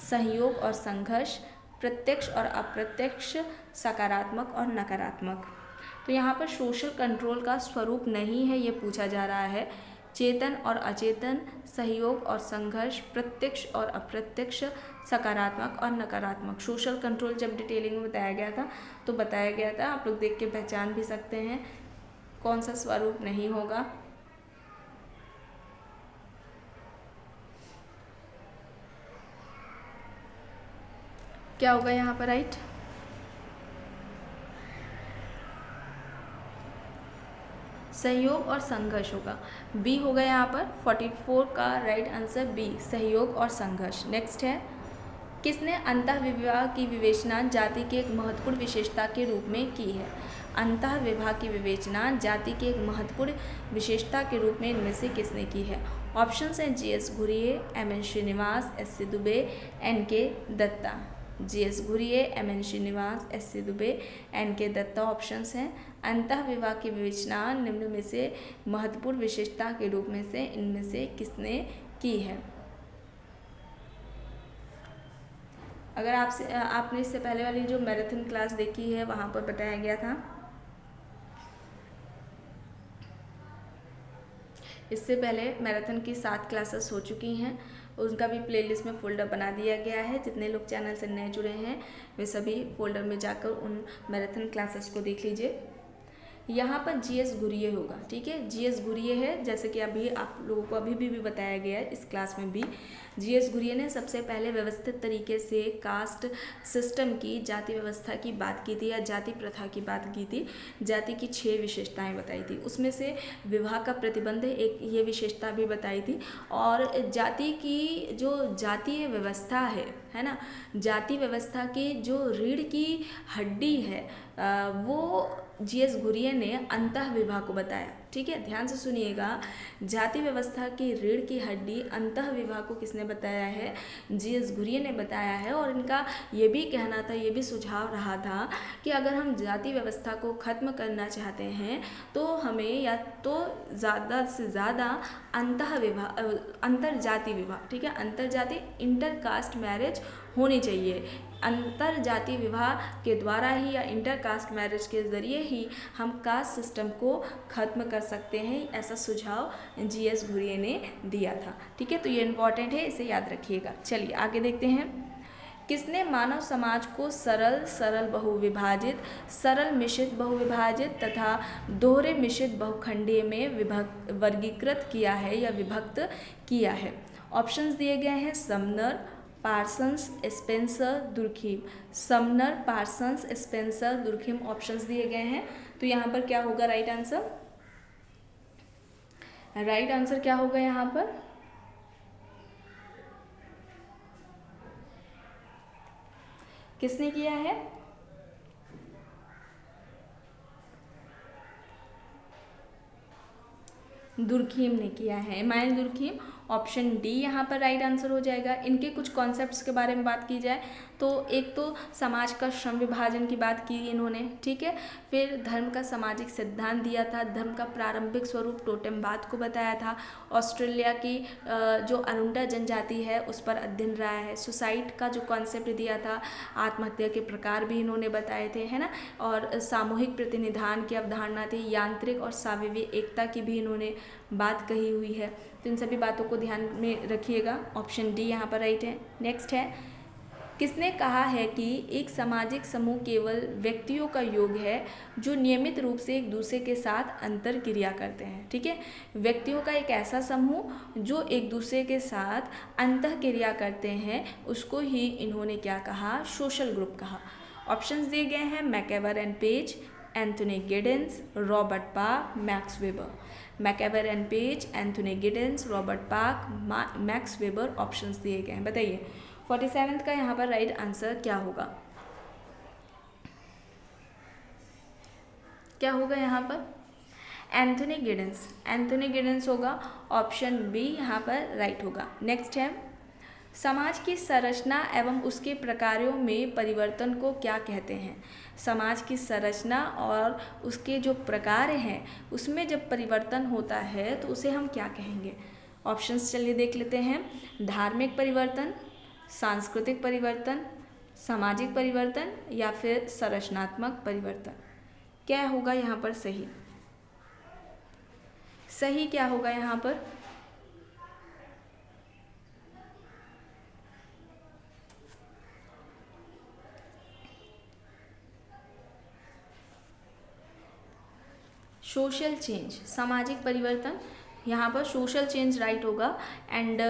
सहयोग और संघर्ष, प्रत्यक्ष और अप्रत्यक्ष, सकारात्मक और नकारात्मक। तो यहाँ पर सोशल कंट्रोल का स्वरूप नहीं है, ये पूछा जा रहा है। चेतन और अचेतन, सहयोग और संघर्ष, प्रत्यक्ष और अप्रत्यक्ष, सकारात्मक और नकारात्मक। सोशल कंट्रोल जब डिटेलिंग में बताया गया था तो बताया गया था, आप लोग देख के पहचान भी सकते हैं कौन सा स्वरूप नहीं होगा। क्या होगा यहाँ पर राइट? सहयोग और संघर्ष होगा। बी होगा यहाँ पर 44 का राइट आंसर बी, सहयोग और संघर्ष। नेक्स्ट है, किसने अंतःविवाह की विवेचना जाति के एक महत्वपूर्ण विशेषता के रूप में की है? अंतःविवाह की विवेचना जाति के एक महत्वपूर्ण विशेषता के रूप में इनमें से किसने की है? ऑप्शंस हैं G S. Ghurye, M N. Srinivas, S C. Dubey, N K. Dutta. G S. Ghurye, M N. Srinivas, S C. Dubey, N K. Dutta options हैं। अंतःविवाह की विवेचना निम्न में से महत्वपूर्ण विशेषता के रूप में से इनमें से किसने की है? अगर आपने इससे पहले वाली जो मैराथन क्लास देखी है वहाँ पर बताया गया था, इससे पहले मैराथन की 7 क्लासेस हो चुकी हैं, उनका भी प्लेलिस्ट में फ़ोल्डर बना दिया गया है। जितने लोग चैनल से नए जुड़े हैं वे सभी फ़ोल्डर में जाकर उन मैराथन क्लासेस को देख लीजिए। यहाँ पर जी.एस. घुरिये होगा, ठीक है, जी.एस. घुरिये है, जैसे कि अभी आप लोगों को अभी भी बताया गया है इस क्लास में भी। जी.एस. घुरिये ने सबसे पहले व्यवस्थित तरीके से कास्ट सिस्टम की, जाति व्यवस्था की बात की थी या जाति प्रथा की बात की थी। जाति की 6 विशेषताएं बताई थी, उसमें से विवाह का प्रतिबंध एक ये विशेषता भी बताई थी। और जाति की जो जातीय व्यवस्था है ना, जाति व्यवस्था की जो रीढ़ की हड्डी है वो जी.एस. घुरिये ने अंतःविवाह को बताया। ठीक है, ध्यान से सुनिएगा, जाति व्यवस्था की रीढ़ की हड्डी अंतःविवाह को किसने बताया है? जी.एस. घुरिये ने बताया है। और इनका ये भी कहना था, ये भी सुझाव रहा था कि अगर हम जाति व्यवस्था को ख़त्म करना चाहते हैं तो हमें या तो ज़्यादा से ज़्यादा अंतःविवाह, अंतरजाति विवाह, ठीक है, अंतरजाति इंटरकास्ट मैरिज होनी चाहिए। अंतर जाति विवाह के द्वारा ही या इंटरकास्ट मैरिज के ज़रिए ही हम कास्ट सिस्टम को ख़त्म कर सकते हैं, ऐसा सुझाव जी.एस. घुरिये ने दिया था। ठीक है, तो ये इम्पॉर्टेंट है, इसे याद रखिएगा। चलिए आगे देखते हैं, किसने मानव समाज को सरल बहुविभाजित, सरल मिश्रित बहुविभाजित तथा दोहरे मिश्रित बहुखंडीय में वर्गीकृत किया है या विभक्त किया है? ऑप्शंस दिए गए हैं Sumner, Parsons, Spencer, Durkheim. Sumner, Parsons, Spencer, Durkheim options दिए गए हैं। तो यहाँ पर क्या होगा राइट आंसर? राइट आंसर क्या होगा यहाँ पर? किसने किया है? दुर्खिम ने किया है, इमानुएल दुर्खिम। ऑप्शन डी यहाँ पर राइट आंसर हो जाएगा। इनके कुछ कॉन्सेप्ट्स के बारे में बात की जाए तो एक तो समाज का श्रम विभाजन की बात की इन्होंने, ठीक है, फिर धर्म का सामाजिक सिद्धांत दिया था, धर्म का प्रारंभिक स्वरूप टोटेमवाद को बताया था, ऑस्ट्रेलिया की जो अनुंटा जनजाति है उस पर अध्ययन रहा है, सुसाइड का जो कॉन्सेप्ट दिया था, आत्महत्या के प्रकार भी इन्होंने बताए थे, है ना, और सामूहिक प्रतिनिधान की अवधारणा थी, यांत्रिक और साविवी एकता की भी इन्होंने बात कही हुई है। तो इन सभी बातों को ध्यान में रखिएगा। ऑप्शन डी यहाँ पर राइट है। नेक्स्ट है, किसने कहा है कि एक सामाजिक समूह केवल व्यक्तियों का योग है जो नियमित रूप से एक दूसरे के साथ अंतर क्रिया करते हैं? ठीक है, व्यक्तियों का एक ऐसा समूह जो एक दूसरे के साथ अंतः क्रिया करते हैं उसको ही इन्होंने क्या कहा? सोशल ग्रुप कहा। ऑप्शंस दिए गए हैं MacIver and Page, Anthony Giddens, Robert Park, Max Weber. MacIver and Page, Anthony Giddens, Robert Park, Max Weber options दिए गए हैं। बताइए 47 का यहाँ पर राइट आंसर क्या होगा? क्या होगा यहाँ पर? एंथोनी गिडेंस, एंथोनी गिडेंस होगा। ऑप्शन बी यहाँ पर राइट होगा। नेक्स्ट है, समाज की संरचना एवं उसके प्रकारों में परिवर्तन को क्या कहते हैं? समाज की संरचना और उसके जो प्रकार हैं उसमें जब परिवर्तन होता है तो उसे हम क्या कहेंगे? ऑप्शंस चलिए देख लेते हैं। धार्मिक परिवर्तन, सांस्कृतिक परिवर्तन, सामाजिक परिवर्तन या फिर संरचनात्मक परिवर्तन। क्या होगा यहाँ पर सही? सही क्या होगा यहाँ पर? सोशल चेंज, सामाजिक परिवर्तन। यहाँ पर सोशल चेंज राइट होगा। एंड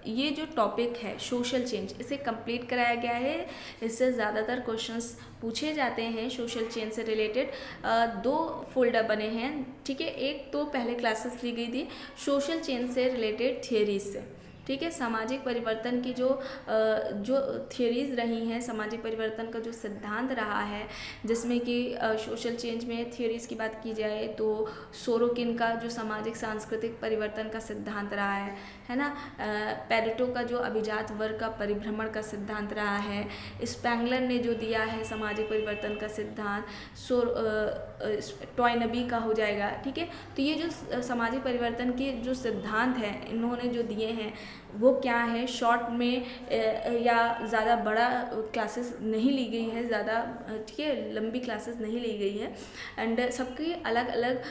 ये जो टॉपिक है सोशल चेंज, इसे कंप्लीट कराया गया है। इससे ज़्यादातर क्वेश्चंस पूछे जाते हैं सोशल चेंज से रिलेटेड। 2 फोल्डर बने हैं, ठीक है। एक तो पहले क्लासेस ली गई थी सोशल चेंज से रिलेटेड थियरीज से, ठीक है। सामाजिक परिवर्तन की जो थियरीज रही हैं, सामाजिक परिवर्तन का जो सिद्धांत रहा है, जिसमें कि सोशल चेंज में थियरीज की बात की जाए तो सोरोकिन का जो सामाजिक सांस्कृतिक परिवर्तन का सिद्धांत रहा है ना। पेरेटो का जो अभिजात वर्ग का परिभ्रमण का सिद्धांत रहा है। स्पेंगलर ने जो दिया है सामाजिक परिवर्तन का सिद्धांत, टॉयनबी का हो जाएगा, ठीक है। तो ये जो सामाजिक परिवर्तन के जो सिद्धांत हैं इन्होंने जो दिए हैं वो क्या है, शॉर्ट में या ज़्यादा बड़ा क्लासेस नहीं ली गई है, ज़्यादा, ठीक है, लंबी क्लासेस नहीं ली गई है। एंड सबकी अलग अलग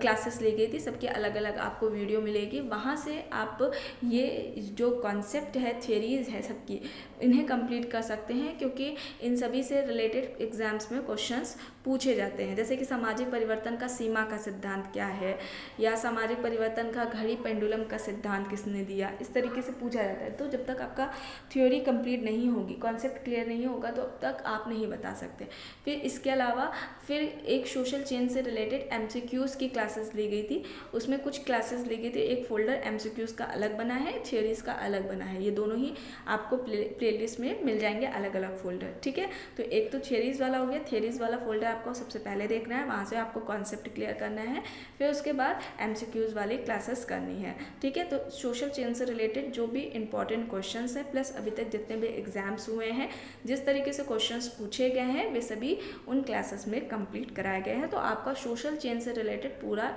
क्लासेस ली गई थी, सबकी अलग अलग आपको वीडियो मिलेगी। वहाँ से आप ये जो कॉन्सेप्ट है, थियरीज है सबकी, इन्हें कंप्लीट कर सकते हैं, क्योंकि इन सभी से रिलेटेड एग्जाम्स में क्वेश्चंस पूछे जाते हैं। जैसे कि सामाजिक परिवर्तन का सीमा का सिद्धांत क्या है, या सामाजिक परिवर्तन का घड़ी पेंडुलम का सिद्धांत किसने दिया, इस तरीके से पूछा जाता है। तो जब तक आपका थ्योरी कंप्लीट नहीं होगी, कॉन्सेप्ट क्लियर नहीं होगा, तो अब तक आप नहीं बता सकते। फिर इसके अलावा फिर एक सोशल चेंज से रिलेटेड एमसीक्यूज की क्लासेस ली गई थी, उसमें कुछ क्लासेस ली गई थी। एक फोल्डर एमसीक्यूज का अलग बना है, थियरीज का अलग बना है, ये दोनों ही आपको प्लेलिस्ट में मिल जाएंगे, अलग अलग फोल्डर, ठीक है। तो एक तो थियरीज वाला हो गया, थियरीज वाला फोल्डर आपको सबसे पहले देखना है, वहाँ से आपको कॉन्सेप्ट क्लियर करना है, फिर उसके बाद एमसीक्यूज वाली क्लासेस करनी है, ठीक है। तो सोशल चेंज से रिलेटेड जो भी इंपॉर्टेंट क्वेश्चंस हैं, प्लस अभी तक जितने भी एग्जाम्स हुए हैं, जिस तरीके से क्वेश्चंस पूछे गए हैं, वे सभी उन क्लासेस में कंप्लीट कराए गए हैं। तो आपका सोशल चेंज से रिलेटेड पूरा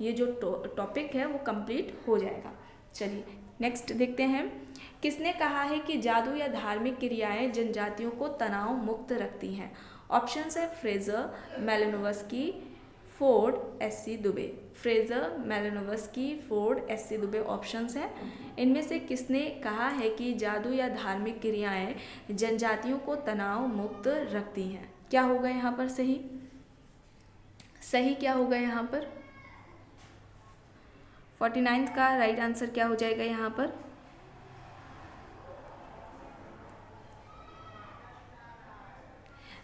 ये जो टॉपिक है वो कंप्लीट हो जाएगा। चलिए नेक्स्ट देखते हैं। किसने कहा है कि जादू या धार्मिक क्रियाएं जनजातियों को तनाव मुक्त रखती हैं? ऑप्शंस है फ्रेजर, मेलिनोवस्की, फोर्ड, एस.सी. दुबे। फ्रेजर, मेलिनोवस्की, फोर्ड, एस.सी. दुबे ऑप्शंस हैं। इनमें से किसने कहा है कि जादू या धार्मिक क्रियाएं जनजातियों को तनाव मुक्त रखती हैं? क्या होगा यहाँ पर सही? सही क्या होगा यहाँ पर? 49 का राइट आंसर क्या हो जाएगा यहाँ पर?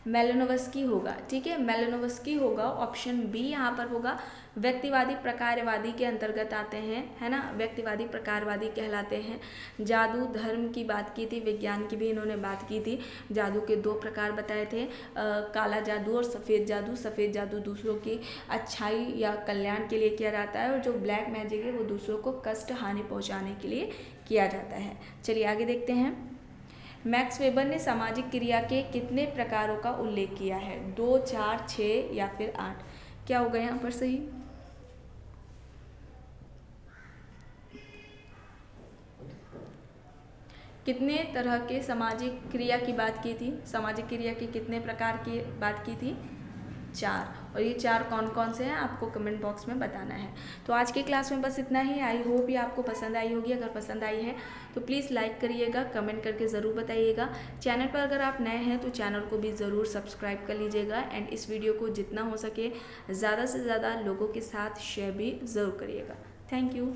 मेलिनोवस्की होगा, ठीक है, मेलिनोवस्की होगा। ऑप्शन बी यहाँ पर होगा। व्यक्तिवादी प्रकारवादी के अंतर्गत आते हैं, है ना, व्यक्तिवादी प्रकारवादी कहलाते हैं। जादू धर्म की बात की थी, विज्ञान की भी इन्होंने बात की थी। जादू के 2 प्रकार बताए थे, काला जादू और सफ़ेद जादू। सफ़ेद जादू दूसरों की अच्छाई या कल्याण के लिए किया जाता है, और जो ब्लैक मैजिक है वो दूसरों को कष्ट हानि पहुँचाने के लिए किया जाता है। चलिए आगे देखते हैं। मैक्स वेबर ने सामाजिक क्रिया के कितने प्रकारों का उल्लेख किया है? 2, 4, 6 या फिर 8? क्या होगा यहाँ पर सही? कितने तरह के सामाजिक क्रिया की बात की थी? सामाजिक क्रिया के कितने प्रकार की बात की थी? 4। और ये 4 कौन कौन से हैं आपको कमेंट बॉक्स में बताना है। तो आज की क्लास में बस इतना ही। आई होप ये आपको पसंद आई होगी। अगर पसंद आई है तो प्लीज़ लाइक करिएगा, कमेंट करके ज़रूर बताइएगा। चैनल पर अगर आप नए हैं तो चैनल को भी ज़रूर सब्सक्राइब कर लीजिएगा, एंड इस वीडियो को जितना हो सके ज़्यादा से ज़्यादा लोगों के साथ शेयर भी ज़रूर करिएगा। Thank you.